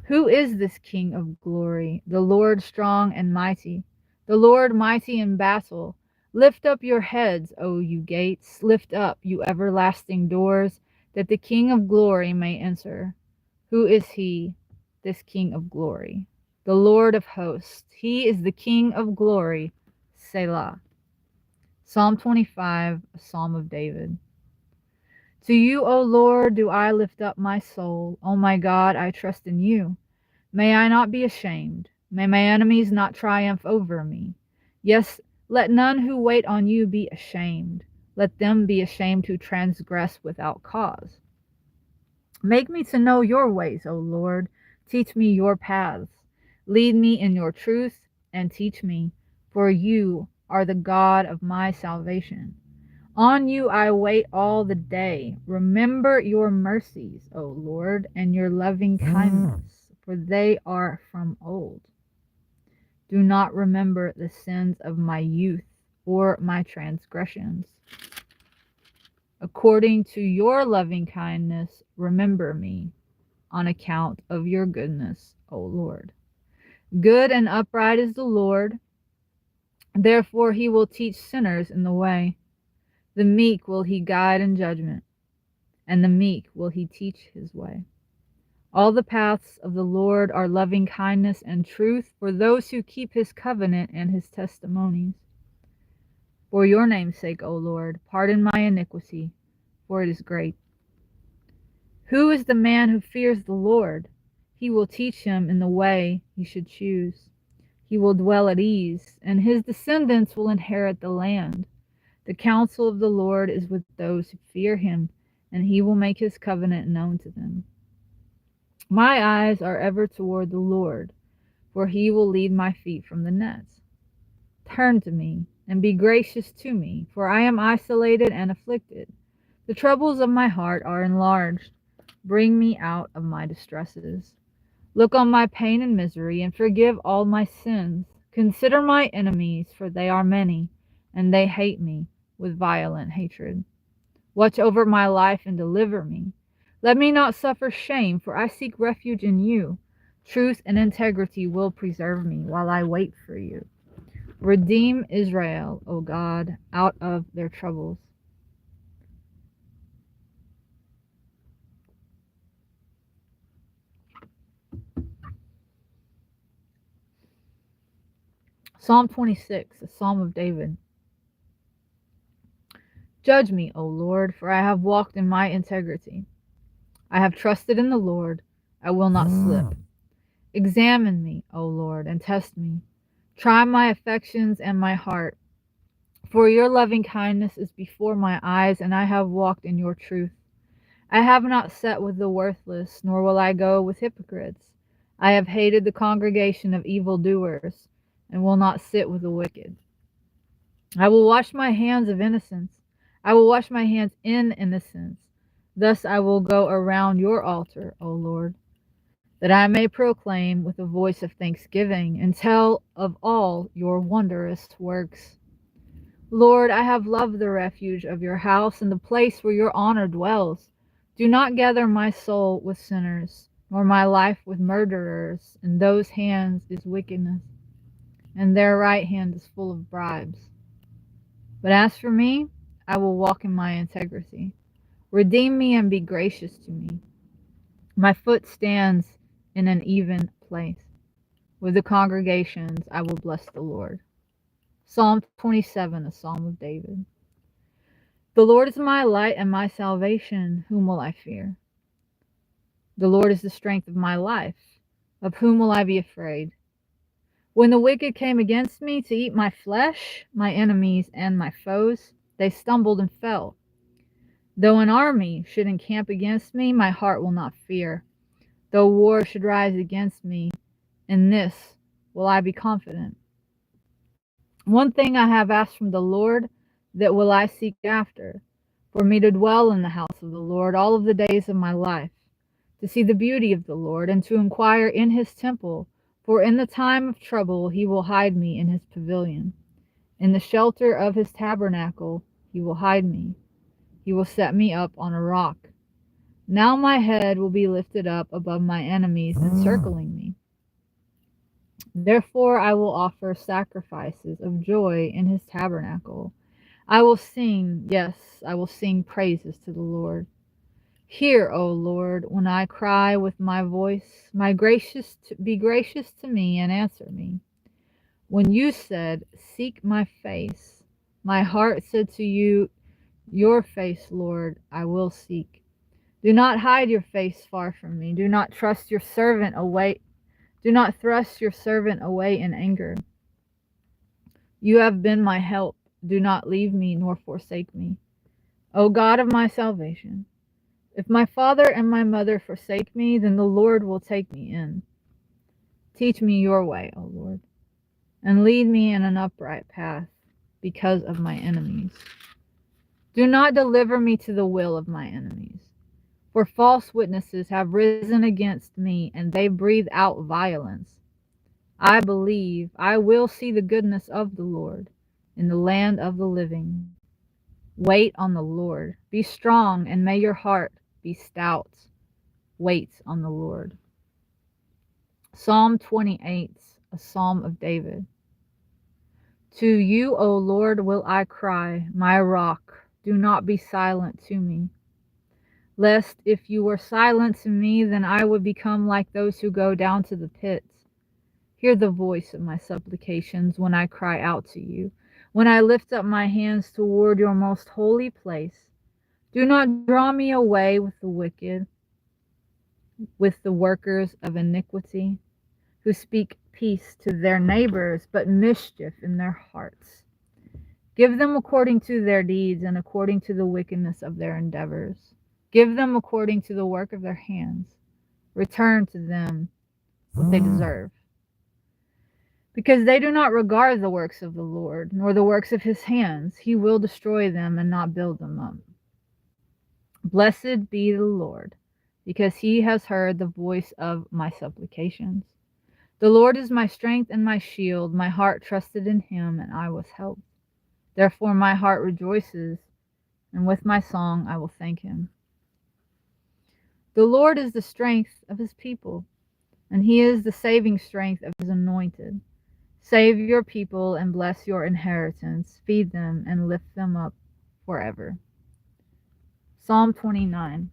Speaker 1: Who is this King of glory? The Lord strong and mighty, the Lord mighty in battle. Lift up your heads, O you gates, lift up, you everlasting doors, that the King of glory may enter. Who is he, this King of glory? The Lord of hosts. He is the King of glory. Selah. Psalm 25, a Psalm of David. To you, O Lord, do I lift up my soul. O my God, I trust in you. May I not be ashamed. May my enemies not triumph over me. Yes, let none who wait on you be ashamed. Let them be ashamed who transgress without cause. Make me to know your ways, O Lord. Teach me your paths. Lead me in your truth and teach me, for you are the God of my salvation. On you I wait all the day. Remember your mercies, O Lord, and your loving kindness, for they are from old. Do not remember the sins of my youth or my transgressions. According to your loving kindness, remember me, on account of your goodness, O Lord. Good and upright is the Lord, therefore he will teach sinners in the way. The meek will he guide in judgment, and the meek will he teach his way. All the paths of the Lord are loving kindness and truth for those who keep his covenant and his testimonies. For your name's sake, O Lord, pardon my iniquity, for it is great. Who is the man who fears the Lord? He will teach him in the way he should choose. He will dwell at ease, and his descendants will inherit the land. The counsel of the Lord is with those who fear him, and he will make his covenant known to them. My eyes are ever toward the Lord, for he will lead my feet from the nets. Turn to me, and be gracious to me, for I am isolated and afflicted. The troubles of my heart are enlarged. Bring me out of my distresses. Look on my pain and misery, and forgive all my sins. Consider my enemies, for they are many, and they hate me with violent hatred. Watch over my life and deliver me. Let me not suffer shame, for I seek refuge in you. Truth and integrity will preserve me while I wait for you. Redeem Israel, O God, out of their troubles. Psalm 26, a psalm of David. Judge me, O Lord, for I have walked in my integrity. I have trusted in the Lord. I will not slip. Examine me, O Lord, and test me. Try my affections and my heart. For your loving kindness is before my eyes, and I have walked in your truth. I have not sat with the worthless, nor will I go with hypocrites. I have hated the congregation of evildoers, and will not sit with the wicked. I will wash my hands of innocence. I will wash my hands in innocence. Thus I will go around your altar, O Lord, that I may proclaim with a voice of thanksgiving and tell of all your wondrous works. Lord, I have loved the refuge of your house and the place where your honor dwells. Do not gather my soul with sinners, nor my life with murderers, in those hands is wickedness, and their right hand is full of bribes. But as for me, I will walk in my integrity. Redeem me and be gracious to me. My foot stands in an even place. With the congregations I will bless the Lord. Psalm 27, a psalm of David. The Lord is my light and my salvation. Whom will I fear? The Lord is the strength of my life. Of whom will I be afraid? When the wicked came against me to eat my flesh, my enemies and my foes, they stumbled and fell. Though an army should encamp against me, my heart will not fear. Though war should rise against me, in this will I be confident. One thing I have asked from the Lord, that will I seek after, for me to dwell in the house of the Lord all of the days of my life, to see the beauty of the Lord, and to inquire in his temple. For in the time of trouble he will hide me in his pavilion. In the shelter of his tabernacle he will hide me. He will set me up on a rock. Now my head will be lifted up above my enemies encircling me. Therefore I will offer sacrifices of joy in his tabernacle. I will sing, yes, I will sing praises to the Lord. Hear, O Lord, when I cry with my voice. Be gracious to me and answer me. When you said, seek my face, my heart said to you, your face, Lord, I will seek. Do not hide your face far from me. Do not thrust your servant away in anger. You have been my help. Do not leave me nor forsake me, O God of my salvation. If my father and my mother forsake me, then the Lord will take me in. Teach me your way, O Lord, and lead me in an upright path because of my enemies. Do not deliver me to the will of my enemies, for false witnesses have risen against me, and they breathe out violence. I believe I will see the goodness of the Lord in the land of the living. Wait on the Lord. Be strong, and may your heart be stout. Wait on the Lord. Psalm 28, a psalm of David. To you, O Lord, will I cry, my rock. Do not be silent to me. Lest if you were silent to me, then I would become like those who go down to the pit. Hear the voice of my supplications when I cry out to you, when I lift up my hands toward your most holy place. Do not draw me away with the wicked, with the workers of iniquity, who speak peace to their neighbors, but mischief in their hearts. Give them according to their deeds and according to the wickedness of their endeavors. Give them according to the work of their hands. Return to them what they deserve. Because they do not regard the works of the Lord, nor the works of his hands, he will destroy them and not build them up. Blessed be the Lord, because he has heard the voice of my supplications. The Lord is my strength and my shield. My heart trusted in him, and I was helped. Therefore my heart rejoices, and with my song I will thank him. The Lord is the strength of his people, and he is the saving strength of his anointed. Save your people and bless your inheritance. Feed them and lift them up forever. Psalm 29,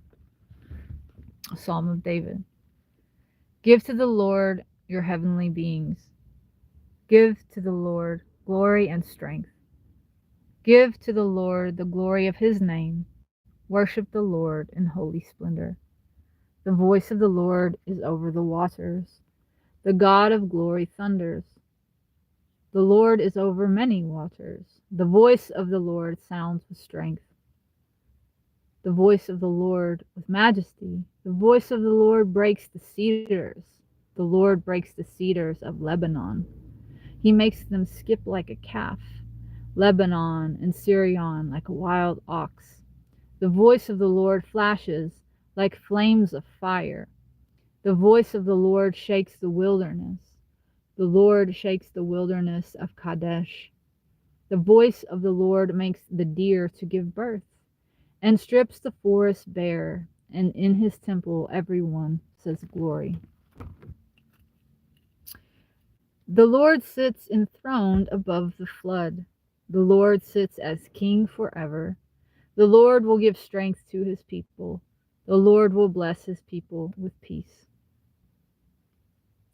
Speaker 1: a psalm of David. Give to the Lord your heavenly beings. Give to the Lord glory and strength. Give to the Lord the glory of his name. Worship the Lord in holy splendor. The voice of the Lord is over the waters. The God of glory thunders. The Lord is over many waters. The voice of the Lord sounds with strength. The voice of the Lord with majesty. The voice of the Lord breaks the cedars. The Lord breaks the cedars of Lebanon. He makes them skip like a calf. Lebanon and Sirion like a wild ox. The voice of the Lord flashes like flames of fire. The voice of the Lord shakes the wilderness. The Lord shakes the wilderness of Kadesh. The voice of the Lord makes the deer to give birth, and strips the forest bare, and in his temple everyone says glory. The Lord sits enthroned above the flood. The Lord sits as king forever. The Lord will give strength to his people. The Lord will bless his people with peace.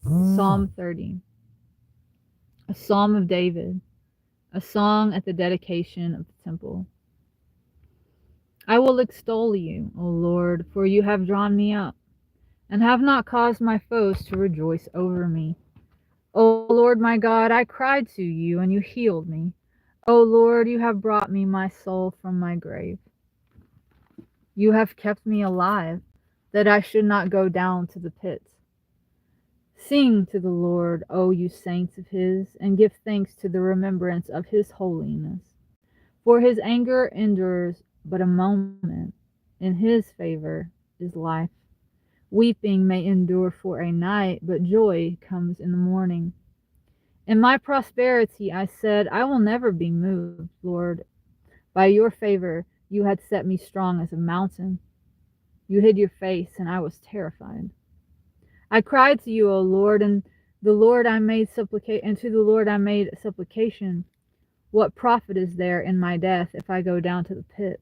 Speaker 1: Psalm 30. A psalm of David, a song at the dedication of the temple. I will extol you, O Lord, for you have drawn me up, and have not caused my foes to rejoice over me. O Lord my God, I cried to you, and you healed me. O Lord, you have brought me my soul from my grave. You have kept me alive, that I should not go down to the pit. Sing to the Lord, O you saints of his, and give thanks to the remembrance of his holiness. For his anger endures but a moment. In his favor is life. Weeping may endure for a night, but joy comes in the morning. In my prosperity I said, I will never be moved, Lord. By your favor you had set me strong as a mountain. You hid your face, and I was terrified. I cried to you, O Lord, and to the Lord I made supplication. What profit is there in my death if I go down to the pit?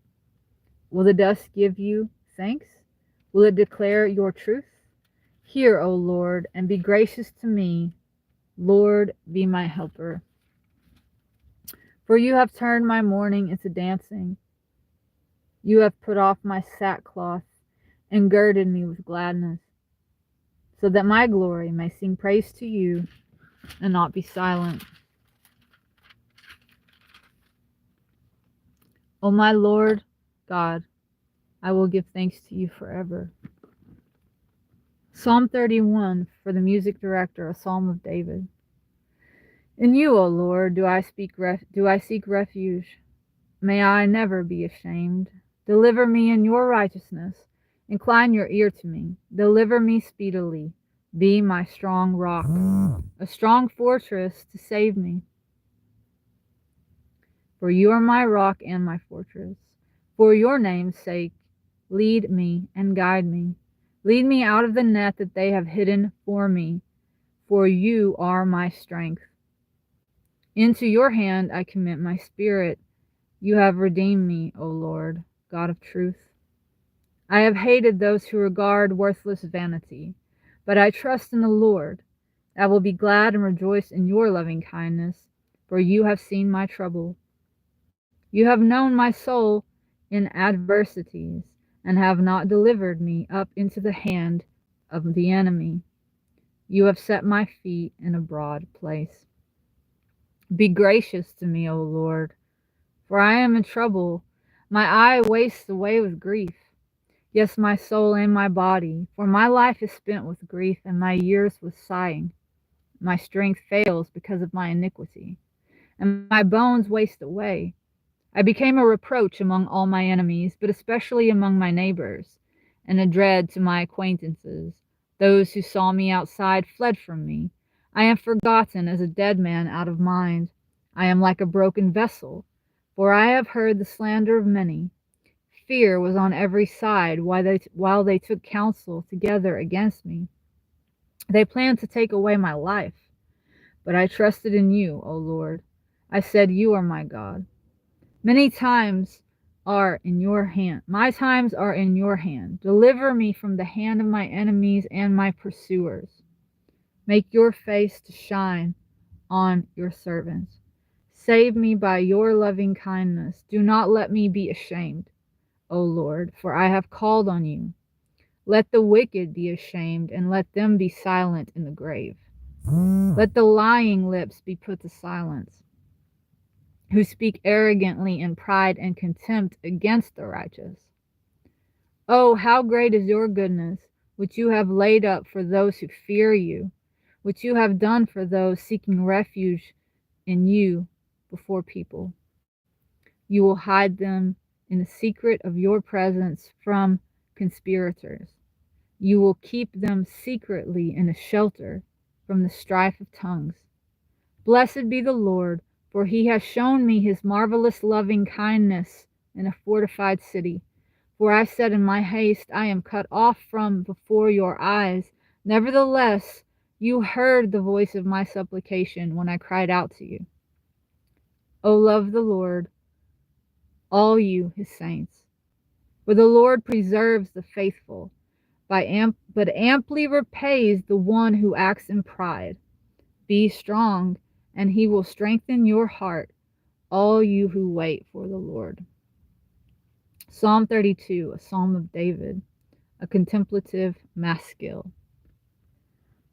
Speaker 1: Will the dust give you thanks? Will it declare your truth? Hear, O Lord, and be gracious to me. Lord, be my helper. For you have turned my mourning into dancing. You have put off my sackcloth and girded me with gladness, so that my glory may sing praise to you and not be silent. O my Lord God, I will give thanks to you forever. Psalm 31, for the music director, a psalm of David. In you, O Lord, do I seek refuge. May I never be ashamed. Deliver me in your righteousness. Incline your ear to me. Deliver me speedily. Be my strong rock, a strong fortress to save me. For you are my rock and my fortress. For your name's sake, lead me and guide me. Lead me out of the net that they have hidden for me, for you are my strength. Into your hand I commit my spirit. You have redeemed me, O Lord, God of truth. I have hated those who regard worthless vanity, but I trust in the Lord. I will be glad and rejoice in your loving kindness, for you have seen my trouble. You have known my soul in adversities, and have not delivered me up into the hand of the enemy. You have set my feet in a broad place. Be gracious to me, O Lord, for I am in trouble. My eye wastes away with grief. Yes, my soul and my body, for my life is spent with grief, and my years with sighing. My strength fails because of my iniquity, and my bones waste away. I became a reproach among all my enemies, but especially among my neighbors, and a dread to my acquaintances. Those who saw me outside fled from me. I am forgotten as a dead man out of mind. I am like a broken vessel, for I have heard the slander of many. Fear was on every side while they took counsel together against me. They planned to take away my life, but I trusted in you, O Lord. I said, you are my God. Many times are in your hand. My times are in your hand. Deliver me from the hand of my enemies and my pursuers. Make your face to shine on your servants. Save me by your loving kindness. Do not let me be ashamed, O Lord, for I have called on you. Let the wicked be ashamed, and let them be silent in the grave. Let the lying lips be put to silence, who speak arrogantly in pride and contempt against the righteous. Oh, how great is your goodness, which you have laid up for those who fear you, which you have done for those seeking refuge in you before people. You will hide them in the secret of your presence from conspirators. You will keep them secretly in a shelter from the strife of tongues. Blessed be the Lord, for he has shown me his marvelous loving kindness in a fortified city. For I said in my haste, I am cut off from before your eyes. Nevertheless, you heard the voice of my supplication when I cried out to you. O love the Lord, all you his saints. For the Lord preserves the faithful, but amply repays the one who acts in pride. Be strong, and he will strengthen your heart, all you who wait for the Lord. Psalm 32, a psalm of David, a contemplative maskil.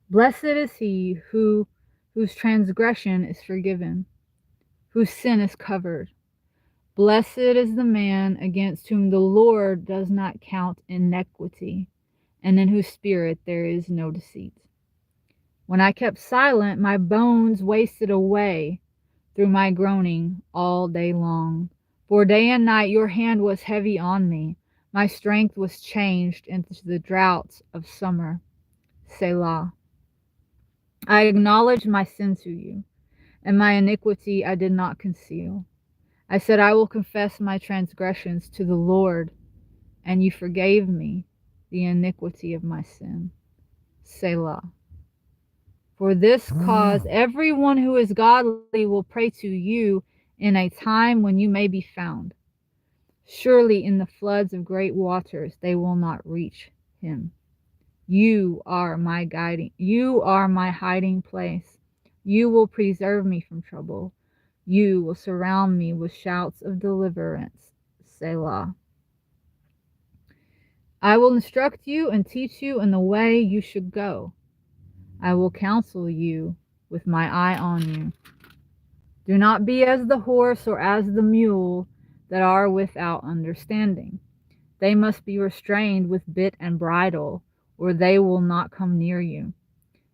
Speaker 1: Blessed is he whose transgression is forgiven, whose sin is covered. Blessed is the man against whom the Lord does not count iniquity, and in whose spirit there is no deceit. When I kept silent, my bones wasted away through my groaning all day long. For day and night your hand was heavy on me. My strength was changed into the droughts of summer. Selah. I acknowledged my sin to you, and my iniquity I did not conceal. I said, I will confess my transgressions to the Lord, and you forgave me the iniquity of my sin. Selah. For this cause, everyone who is godly will pray to you in a time when you may be found. Surely in the floods of great waters they will not reach him. You are my hiding place. You will preserve me from trouble. You will surround me with shouts of deliverance. Selah. I will instruct you and teach you in the way you should go. I will counsel you with my eye on you. Do not be as the horse or as the mule that are without understanding. They must be restrained with bit and bridle, or they will not come near you.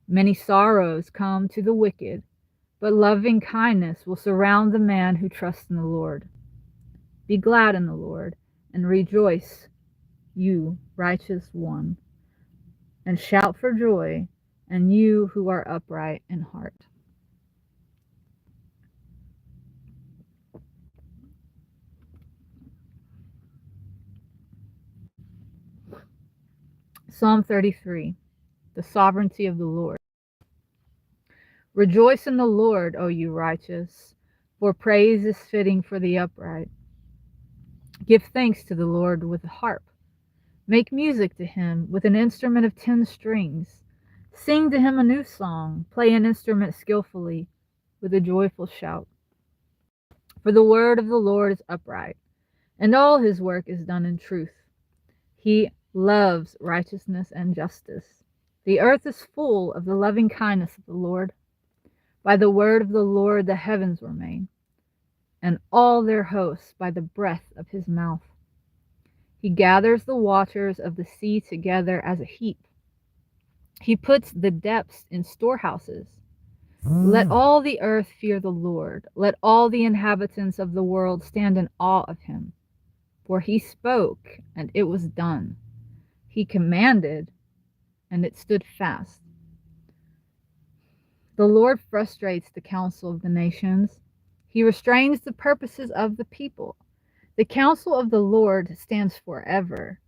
Speaker 1: Many sorrows come to the wicked, but loving kindness will surround the man who trusts in the Lord. Be glad in the Lord, and rejoice, you righteous one, and shout for joy, and you who are upright in heart. Psalm 33, the sovereignty of the Lord. Rejoice in the Lord, O you righteous, for praise is fitting for the upright. Give thanks to the Lord with a harp. Make music to him with an instrument of 10 strings. Sing to him a new song. Play an instrument skillfully with a joyful shout. For the word of the Lord is upright, and all his work is done in truth. He loves righteousness and justice. The earth is full of the loving kindness of the Lord. By the word of the Lord the heavens were made, and all their hosts by the breath of his mouth. He gathers the waters of the sea together as a heap. He puts the depths in storehouses. Let all the earth fear the Lord. Let all the inhabitants of the world stand in awe of him. For he spoke, and it was done. He commanded, and it stood fast. The Lord frustrates the counsel of the nations. He restrains the purposes of the people. The counsel of the Lord stands forever,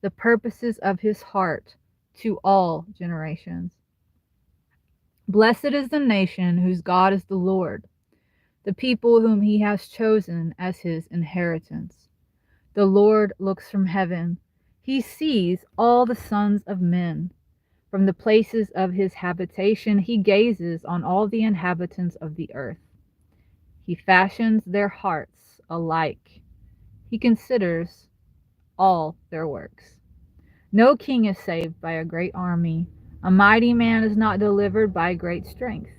Speaker 1: the purposes of his heart to all generations. Blessed is the nation whose God is the Lord, the people whom he has chosen as his inheritance. The Lord looks from heaven. He sees all the sons of men. From the places of his habitation he gazes on all the inhabitants of the earth. He fashions their hearts alike. He considers all their works. No king is saved by a great army. A mighty man is not delivered by great strength.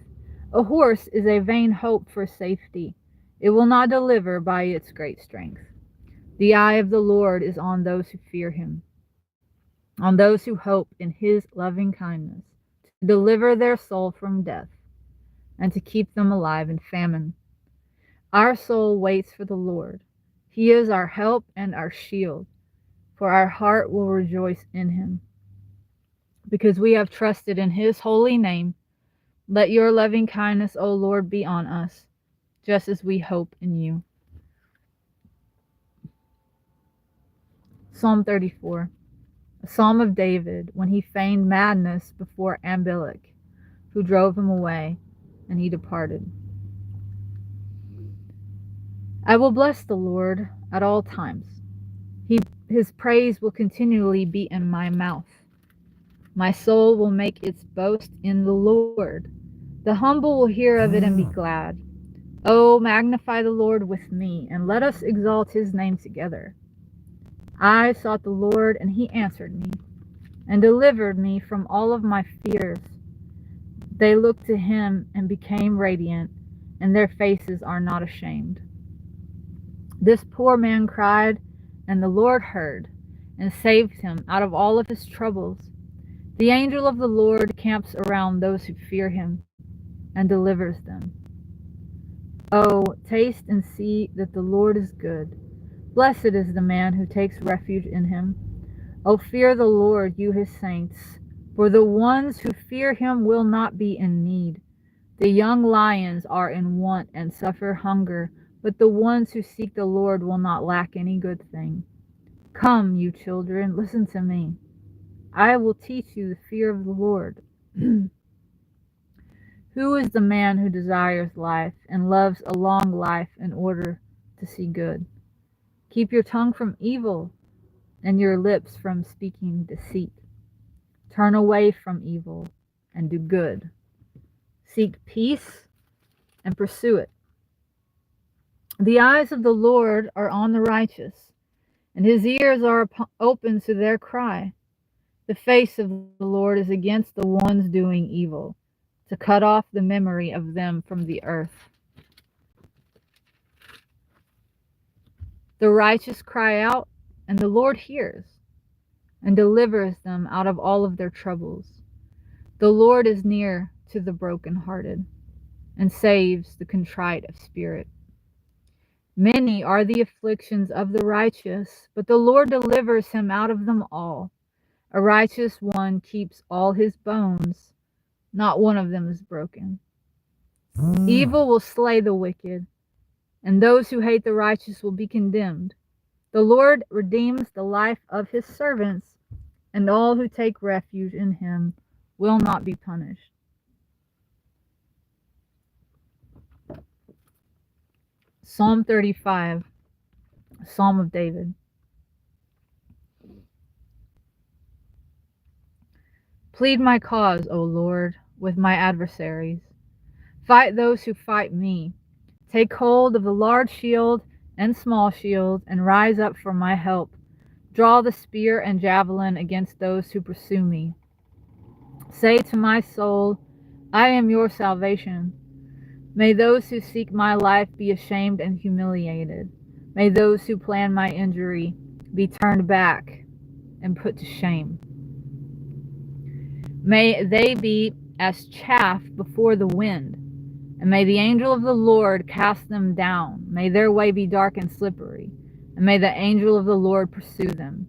Speaker 1: A horse is a vain hope for safety. It will not deliver by its great strength. The eye of the Lord is on those who fear him, on those who hope in his loving kindness, to deliver their soul from death, and to keep them alive in famine. Our soul waits for the Lord. He is our help and our shield, for our heart will rejoice in him. Because we have trusted in his holy name, let your loving kindness, O Lord, be on us, just as we hope in you. Psalm 34, a psalm of David when he feigned madness before Abimelech, who drove him away, and he departed. I will bless the Lord at all times. His praise will continually be in my mouth. My soul will make its boast in the Lord. The humble will hear of it and be glad. Oh, magnify the Lord with me, and let us exalt his name together. I sought the Lord, and he answered me, and delivered me from all of my fears. They looked to him and became radiant, and their faces are not ashamed. This poor man cried, and the Lord heard, and saved him out of all of his troubles. The angel of the Lord camps around those who fear him, and delivers them. Oh, taste and see that the Lord is good. Blessed is the man who takes refuge in him. Oh, fear the Lord, you his saints, for the ones who fear him will not be in need. The young lions are in want and suffer hunger, but the ones who seek the Lord will not lack any good thing. Come, you children, listen to me. I will teach you the fear of the Lord. Who is the man who desires life and loves a long life in order to see good? Keep your tongue from evil and your lips from speaking deceit. Turn away from evil and do good. Seek peace and pursue it. The eyes of the Lord are on the righteous, and his ears are open to their cry. The face of the Lord is against the ones doing evil, to cut off the memory of them from the earth. The righteous cry out, and the Lord hears, and delivers them out of all of their troubles. The Lord is near to the brokenhearted, and saves the contrite of spirit. Many are the afflictions of the righteous, but the Lord delivers him out of them all. A righteous one keeps all his bones, not one of them is broken. Evil will slay the wicked, and those who hate the righteous will be condemned. The Lord redeems the life of his servants, and all who take refuge in him will not be punished. Psalm 35, Psalm of David. Plead my cause, O Lord, with my adversaries. Fight those who fight me. Take hold of the large shield and small shield, and rise up for my help. Draw the spear and javelin against those who pursue me. Say to my soul, I am your salvation. May those who seek my life be ashamed and humiliated. May those who plan my injury be turned back and put to shame. May they be as chaff before the wind, and may the angel of the Lord cast them down. May their way be dark and slippery, and may the angel of the Lord pursue them.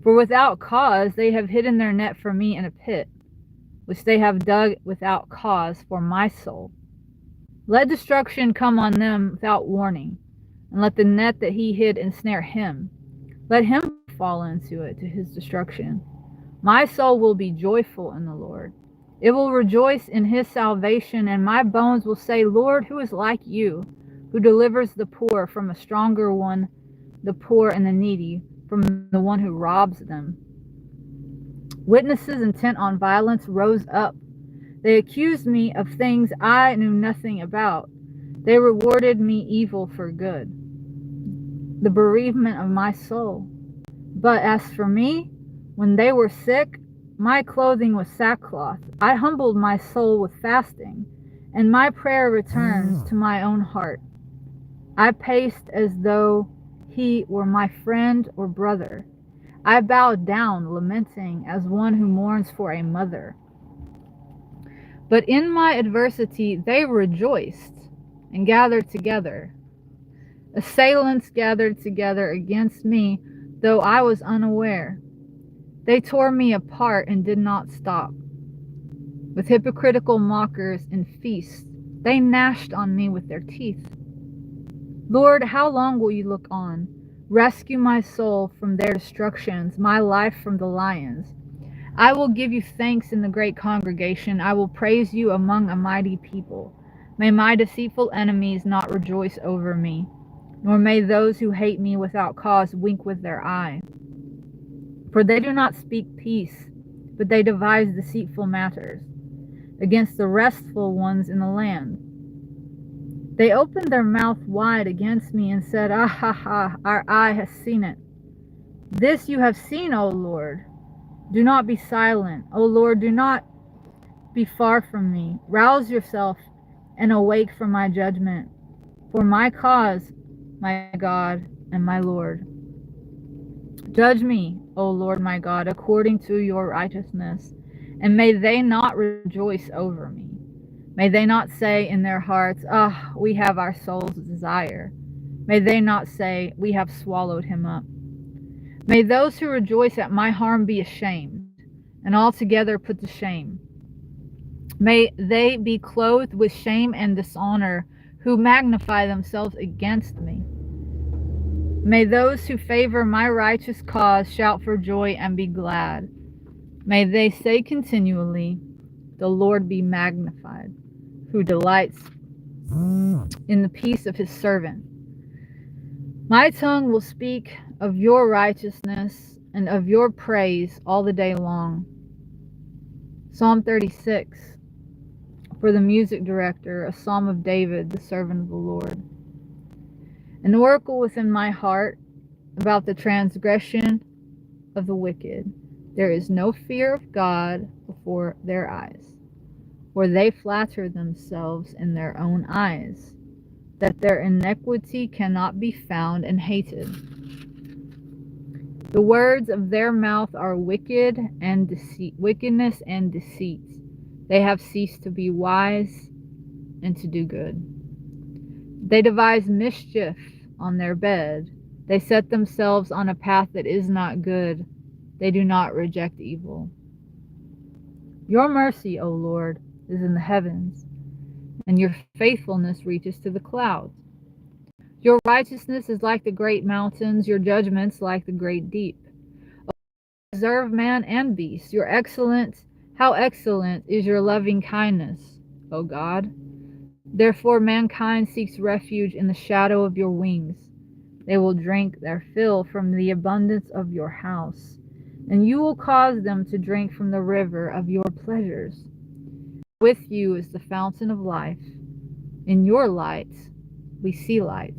Speaker 1: For without cause they have hidden their net for me in a pit, which they have dug without cause for my soul. Let destruction come on them without warning, and let the net that he hid ensnare him. Let him fall into it to his destruction. My soul will be joyful in the Lord. It will rejoice in his salvation, and my bones will say, Lord, who is like you, who delivers the poor from a stronger one, the poor and the needy from the one who robs them? Witnesses intent on violence rose up. They accused me of things I knew nothing about. They rewarded me evil for good, the bereavement of my soul. But as for me, when they were sick, my clothing was sackcloth. I humbled my soul with fasting, and my prayer returns to my own heart. I paced as though he were my friend or brother. I bowed down, lamenting as one who mourns for a mother. But in my adversity they rejoiced and gathered together. Assailants gathered together against me, though I was unaware. They tore me apart and did not stop. With hypocritical mockers and feasts, they gnashed on me with their teeth. Lord, how long will you look on? Rescue my soul from their destructions, my life from the lions. I will give you thanks in the great congregation. I will praise you among a mighty people. May my deceitful enemies not rejoice over me, nor may those who hate me without cause wink with their eye. For they do not speak peace, but they devise deceitful matters against the restful ones in the land. They opened their mouth wide against me and said, Ah ha ha, our eye has seen it. This you have seen, O Lord. Do not be silent. O Lord, do not be far from me. Rouse yourself and awake from my judgment. For my cause, my God and my Lord. Judge me, O Lord my God, according to your righteousness, and may they not rejoice over me. May they not say in their hearts, Ah, we have our soul's desire. May they not say, We have swallowed him up. May those who rejoice at my harm be ashamed, and altogether put to shame. May they be clothed with shame and dishonor, who magnify themselves against me. May those who favor my righteous cause shout for joy and be glad. May they say continually, The Lord be magnified, who delights in the peace of his servant. My tongue will speak of your righteousness and of your praise all the day long. Psalm 36, for the music director, a psalm of David, the servant of the Lord. An oracle within my heart about the transgression of the wicked. There is no fear of God before their eyes, for they flatter themselves in their own eyes, that their iniquity cannot be found and hated. The words of their mouth are wickedness and deceit. They have ceased to be wise and to do good. They devise mischief on their bed. They set themselves on a path that is not good. They do not reject evil. Your mercy, O Lord, is in the heavens, and your faithfulness reaches to the clouds. Your righteousness is like the great mountains, your judgments like the great deep. Preserve man and beast. How excellent is your loving kindness, O God. Therefore mankind seeks refuge in the shadow of your wings. They will drink their fill from the abundance of your house, and you will cause them to drink from the river of your pleasures. With you is the fountain of life. In your light we see light.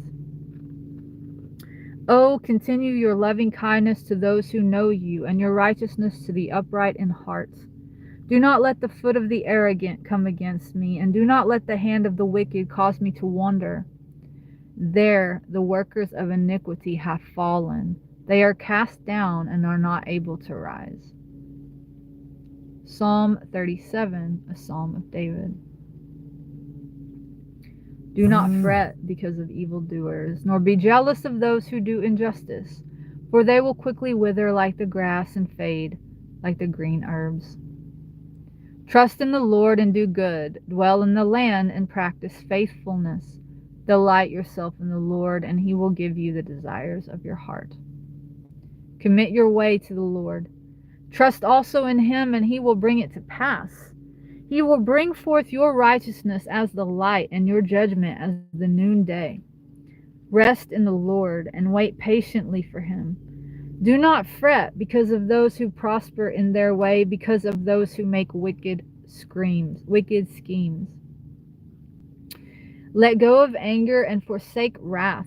Speaker 1: Oh, continue your loving kindness to those who know you, and your righteousness to the upright in heart. Do not let the foot of the arrogant come against me, and do not let the hand of the wicked cause me to wander. There the workers of iniquity have fallen. They are cast down and are not able to rise. Psalm 37, a psalm of David. Do not fret because of evildoers, nor be jealous of those who do injustice, for they will quickly wither like the grass and fade like the green herbs. Trust in the Lord and do good. Dwell in the land and practice faithfulness. Delight yourself in the Lord, and he will give you the desires of your heart. Commit your way to the Lord. Trust also in him, and he will bring it to pass. He will bring forth your righteousness as the light, and your judgment as the noonday. Rest in the Lord and wait patiently for him. Do not fret because of those who prosper in their way, because of those who make wicked schemes. Let go of anger and forsake wrath.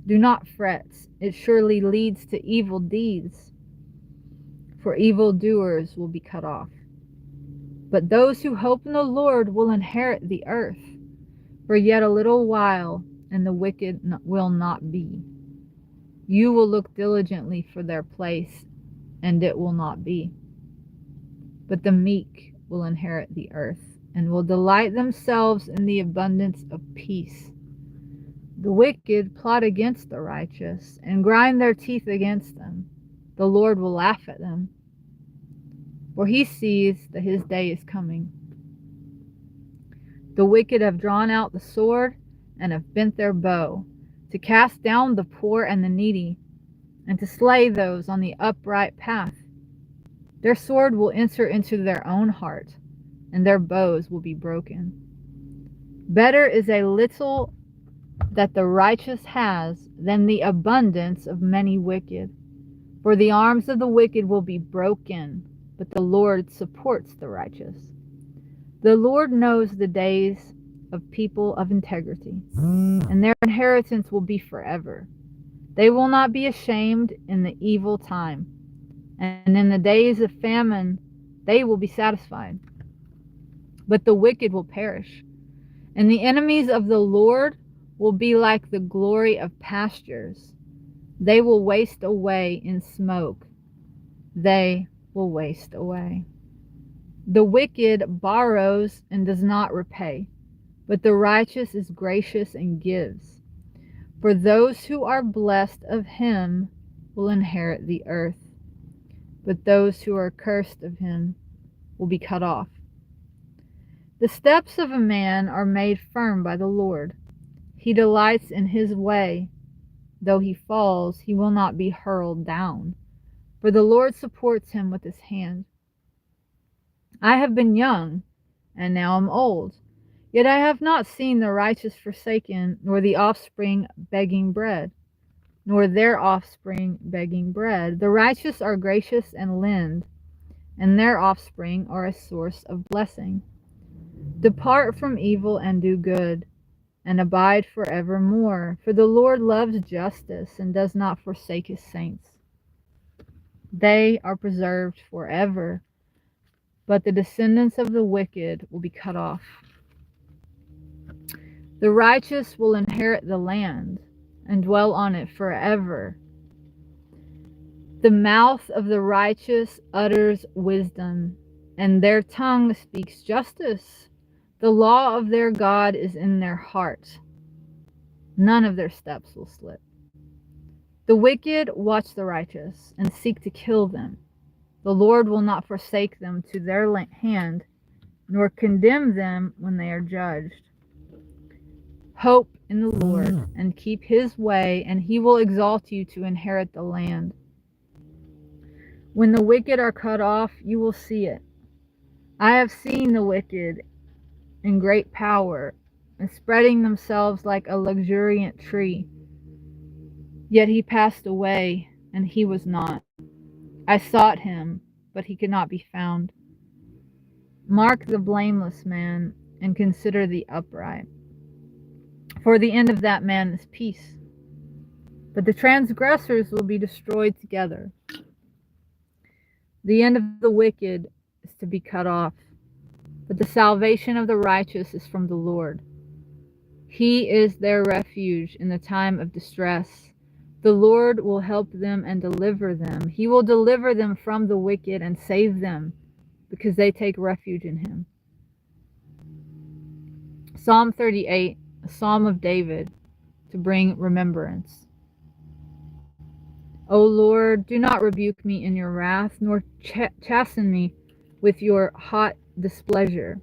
Speaker 1: Do not fret, it surely leads to evil deeds, for evildoers will be cut off. But those who hope in the Lord will inherit the earth. For yet a little while, and the wicked will not be. You will look diligently for their place, and it will not be. But the meek will inherit the earth, and will delight themselves in the abundance of peace. The wicked plot against the righteous, and grind their teeth against them. The Lord will laugh at them, for he sees that his day is coming. The wicked have drawn out the sword, and have bent their bow, to cast down the poor and the needy, and to slay those on the upright path. Their sword will enter into their own heart, and their bows will be broken. Better is a little that the righteous has than the abundance of many wicked. For the arms of the wicked will be broken, but the Lord supports the righteous. The Lord knows the days of people of integrity, and their inheritance will be forever. They will not be ashamed in the evil time, and in the days of famine they will be satisfied. But the wicked will perish, and the enemies of the Lord will be like the glory of pastures. They will waste away in smoke. They will waste away. The wicked borrows and does not repay, but the righteous is gracious and gives. For those who are blessed of him will inherit the earth, but those who are cursed of him will be cut off. The steps of a man are made firm by the Lord. He delights in his way. Though he falls, he will not be hurled down, for the Lord supports him with his hand. I have been young, and now am old, yet I have not seen the righteous forsaken, nor the offspring begging bread, nor their offspring begging bread. The righteous are gracious and lend, and their offspring are a source of blessing. Depart from evil and do good, and abide forevermore, for the Lord loves justice and does not forsake his saints. They are preserved forever, but the descendants of the wicked will be cut off. The righteous will inherit the land and dwell on it forever. The mouth of the righteous utters wisdom, and their tongue speaks justice. The law of their God is in their heart. None of their steps will slip. The wicked watch the righteous and seek to kill them. The Lord will not forsake them to their hand, nor condemn them when they are judged. Hope in the Lord and keep his way, and he will exalt you to inherit the land. When the wicked are cut off, you will see it. I have seen the wicked in great power, and spreading themselves like a luxuriant tree. Yet he passed away, and he was not. I sought him, but he could not be found. Mark the blameless man, and consider the upright. For the end of that man is peace, but the transgressors will be destroyed together. The end of the wicked is to be cut off, but the salvation of the righteous is from the Lord. He is their refuge in the time of distress. The Lord will help them and deliver them. He will deliver them from the wicked and save them, because they take refuge in him. Psalm 38, a psalm of David, to bring remembrance. O Lord, do not rebuke me in your wrath, nor chasten me with your hot displeasure.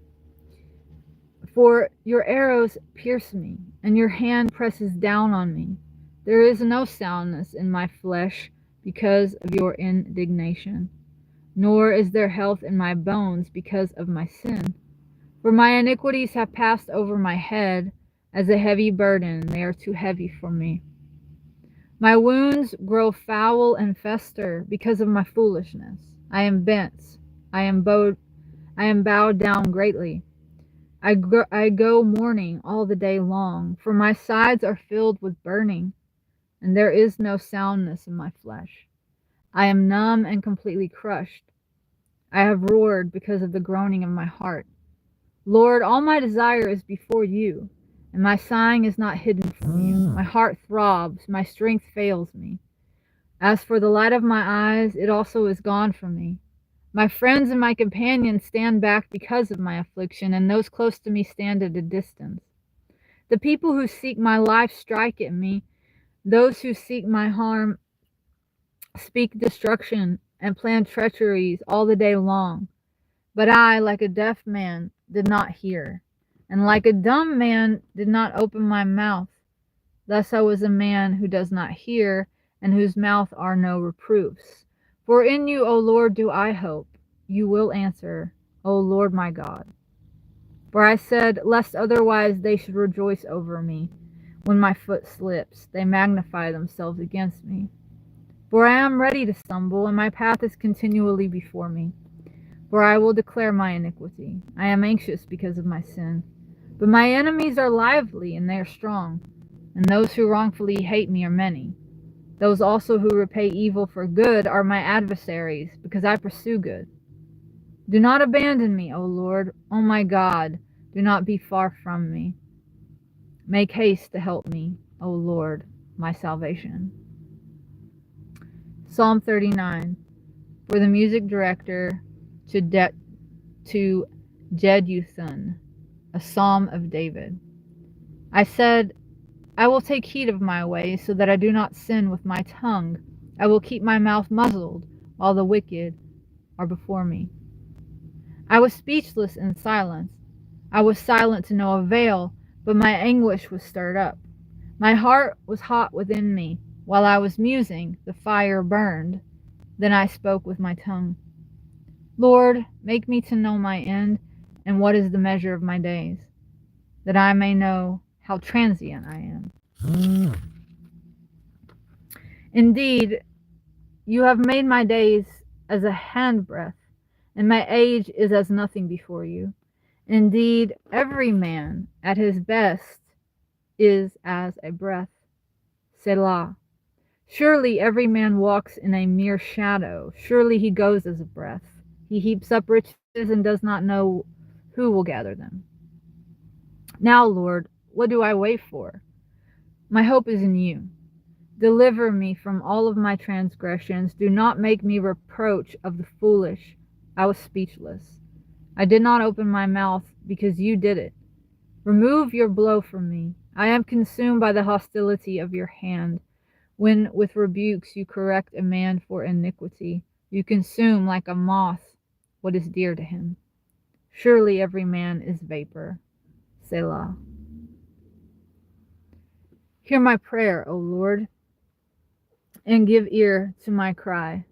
Speaker 1: For your arrows pierce me, and your hand presses down on me. There is no soundness in my flesh because of your indignation, nor is there health in my bones because of my sin. For my iniquities have passed over my head as a heavy burden, they are too heavy for me. My wounds grow foul and fester because of my foolishness. I am bent. I am bowed. I am bowed down greatly. I go mourning all the day long, for my sides are filled with burning, and there is no soundness in my flesh. I am numb and completely crushed. I have roared because of the groaning of my heart. Lord, all my desire is before you, and my sighing is not hidden from you. My heart throbs, my strength fails me. As for the light of my eyes, it also is gone from me. My friends and my companions stand back because of my affliction, and those close to me stand at a distance. The people who seek my life strike at me. Those who seek my harm speak destruction and plan treacheries all the day long. But I, like a deaf man, did not hear, and like a dumb man, did not open my mouth. Thus I was a man who does not hear, and whose mouth are no reproofs. For in you, O Lord, do I hope. You will answer, O Lord my God. For I said, lest otherwise they should rejoice over me. When my foot slips, they magnify themselves against me. For I am ready to stumble, and my path is continually before me. For I will declare my iniquity. I am anxious because of my sin. But my enemies are lively, and they are strong, and those who wrongfully hate me are many. Those also who repay evil for good are my adversaries, because I pursue good. Do not abandon me, O Lord. O my God, do not be far from me. Make haste to help me, O Lord, my salvation. Psalm 39, for the music director, to Jeduthun, a psalm of David. I said, I will take heed of my ways, so that I do not sin with my tongue. I will keep my mouth muzzled, while the wicked are before me. I was speechless in silence. I was silent to no avail, but my anguish was stirred up. My heart was hot within me. While I was musing, the fire burned. Then I spoke with my tongue. Lord, make me to know my end, and what is the measure of my days, that I may know how transient I am. Indeed, you have made my days as a handbreadth, and my age is as nothing before you. Indeed, every man at his best is as a breath. Selah. Surely every man walks in a mere shadow. Surely he goes as a breath. He heaps up riches and does not know who will gather them. Now, Lord, what do I wait for? My hope is in you. Deliver me from all of my transgressions. Do not make me reproach of the foolish. I was speechless. I did not open my mouth because you did it. Remove your blow from me. I am consumed by the hostility of your hand. When with rebukes you correct a man for iniquity, you consume like a moth what is dear to him. Surely every man is vapor. Selah. Hear my prayer, O Lord, and give ear to my cry.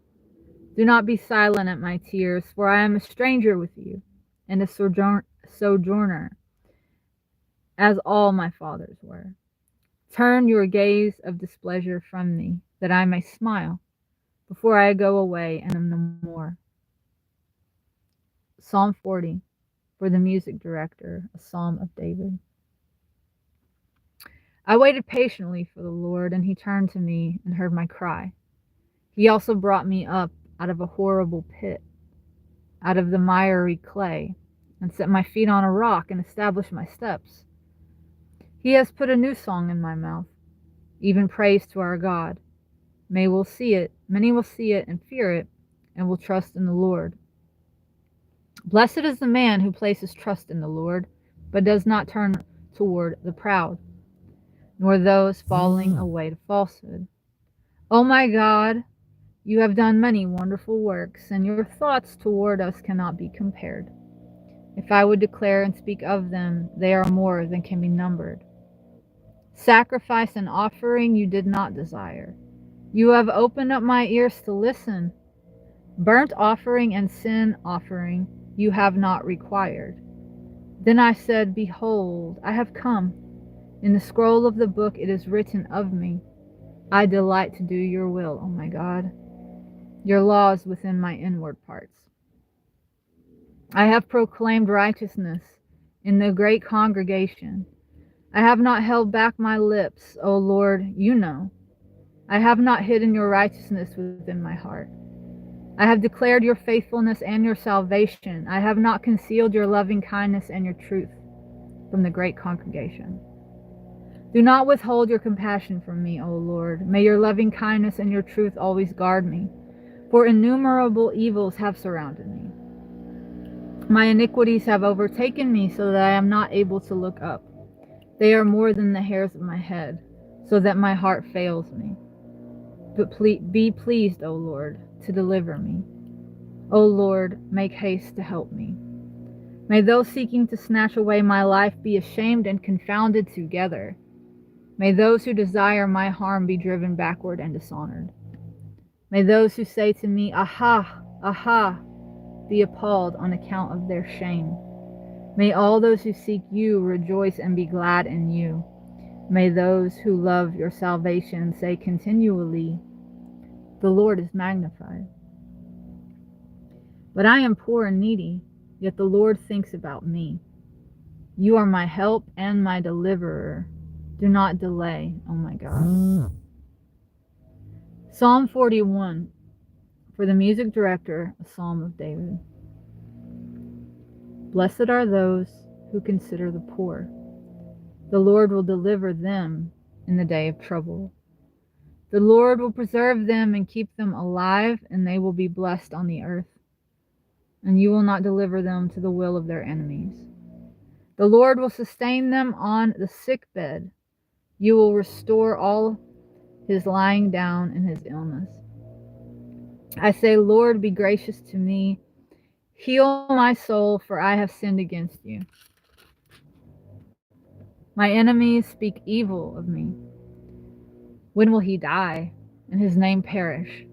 Speaker 1: Do not be silent at my tears, for I am a stranger with you, and a sojourner, as all my fathers were. Turn your gaze of displeasure from me, that I may smile, before I go away and am no more. Psalm 40, for the music director, a psalm of David. I waited patiently for the Lord, and he turned to me and heard my cry. He also brought me up out of a horrible pit, out of the miry clay, and set my feet on a rock and established my steps. He has put a new song in my mouth, even praise to our God. Many will see it and fear it, and will trust in the Lord. Blessed is the man who places trust in the Lord, but does not turn toward the proud, nor those falling away to falsehood. O my God, you have done many wonderful works, and your thoughts toward us cannot be compared. If I would declare and speak of them, they are more than can be numbered. Sacrifice and offering you did not desire. You have opened up my ears to listen. Burnt offering and sin offering you have not required. Then I said, behold, I have come. In the scroll of the book it is written of me, I delight to do your will, O my God, your laws within my inward parts. I have proclaimed righteousness in the great congregation. I have not held back my lips, O Lord, you know. I have not hidden your righteousness within my heart. I have declared your faithfulness and your salvation. I have not concealed your loving kindness and your truth from the great congregation. Do not withhold your compassion from me, O Lord. May your loving kindness and your truth always guard me, for innumerable evils have surrounded me. My iniquities have overtaken me so that I am not able to look up. They are more than the hairs of my head, so that my heart fails me. But be pleased, O Lord, to deliver me. O Lord, make haste to help me. May those seeking to snatch away my life be ashamed and confounded together. May those who desire my harm be driven backward and dishonored. May those who say to me, Aha, aha, be appalled on account of their shame. May all those who seek you rejoice and be glad in you. May those who love your salvation say continually, the Lord is magnified. But I am poor and needy, yet the Lord thinks about me. You are my help and my deliverer. Do not delay, oh my God. Psalm 41, for the music director, a psalm of David. Blessed are those who consider the poor. The Lord will deliver them in the day of trouble. The Lord will preserve them and keep them alive, and they will be blessed on the earth. And you will not deliver them to the will of their enemies. The Lord will sustain them on the sick bed. You will restore all his lying down in his illness. I say, Lord, be gracious to me. Heal my soul, for I have sinned against you. My enemies speak evil of me. When will he die and his name perish?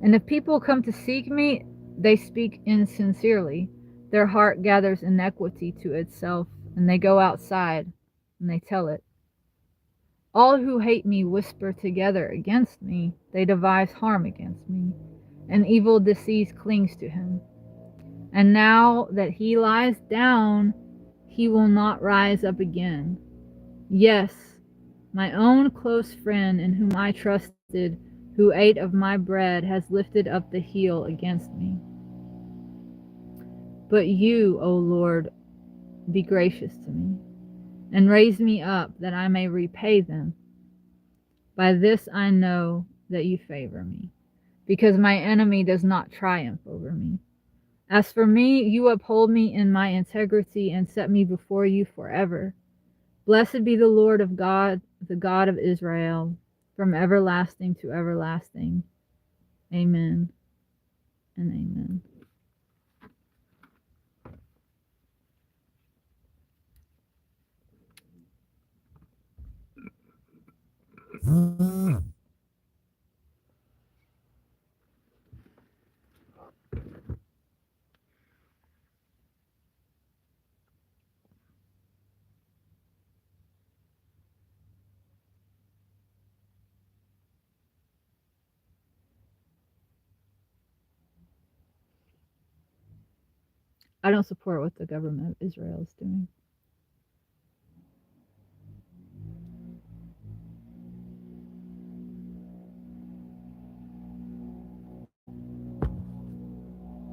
Speaker 1: And if people come to seek me, they speak insincerely. Their heart gathers iniquity to itself, and they go outside and they tell it. All who hate me whisper together against me. They devise harm against me. An evil disease clings to him. And now that he lies down, he will not rise up again. Yes, my own close friend in whom I trusted, who ate of my bread, has lifted up the heel against me. But you, O Lord, be gracious to me, and raise me up that I may repay them. By this I know that you favor me, because my enemy does not triumph over me. As for me, you uphold me in my integrity and set me before you forever. Blessed be the Lord of God, the God of Israel, from everlasting to everlasting. Amen and amen. I don't support what the government of Israel is doing.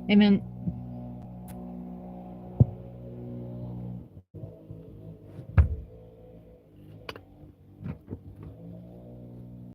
Speaker 1: Amen.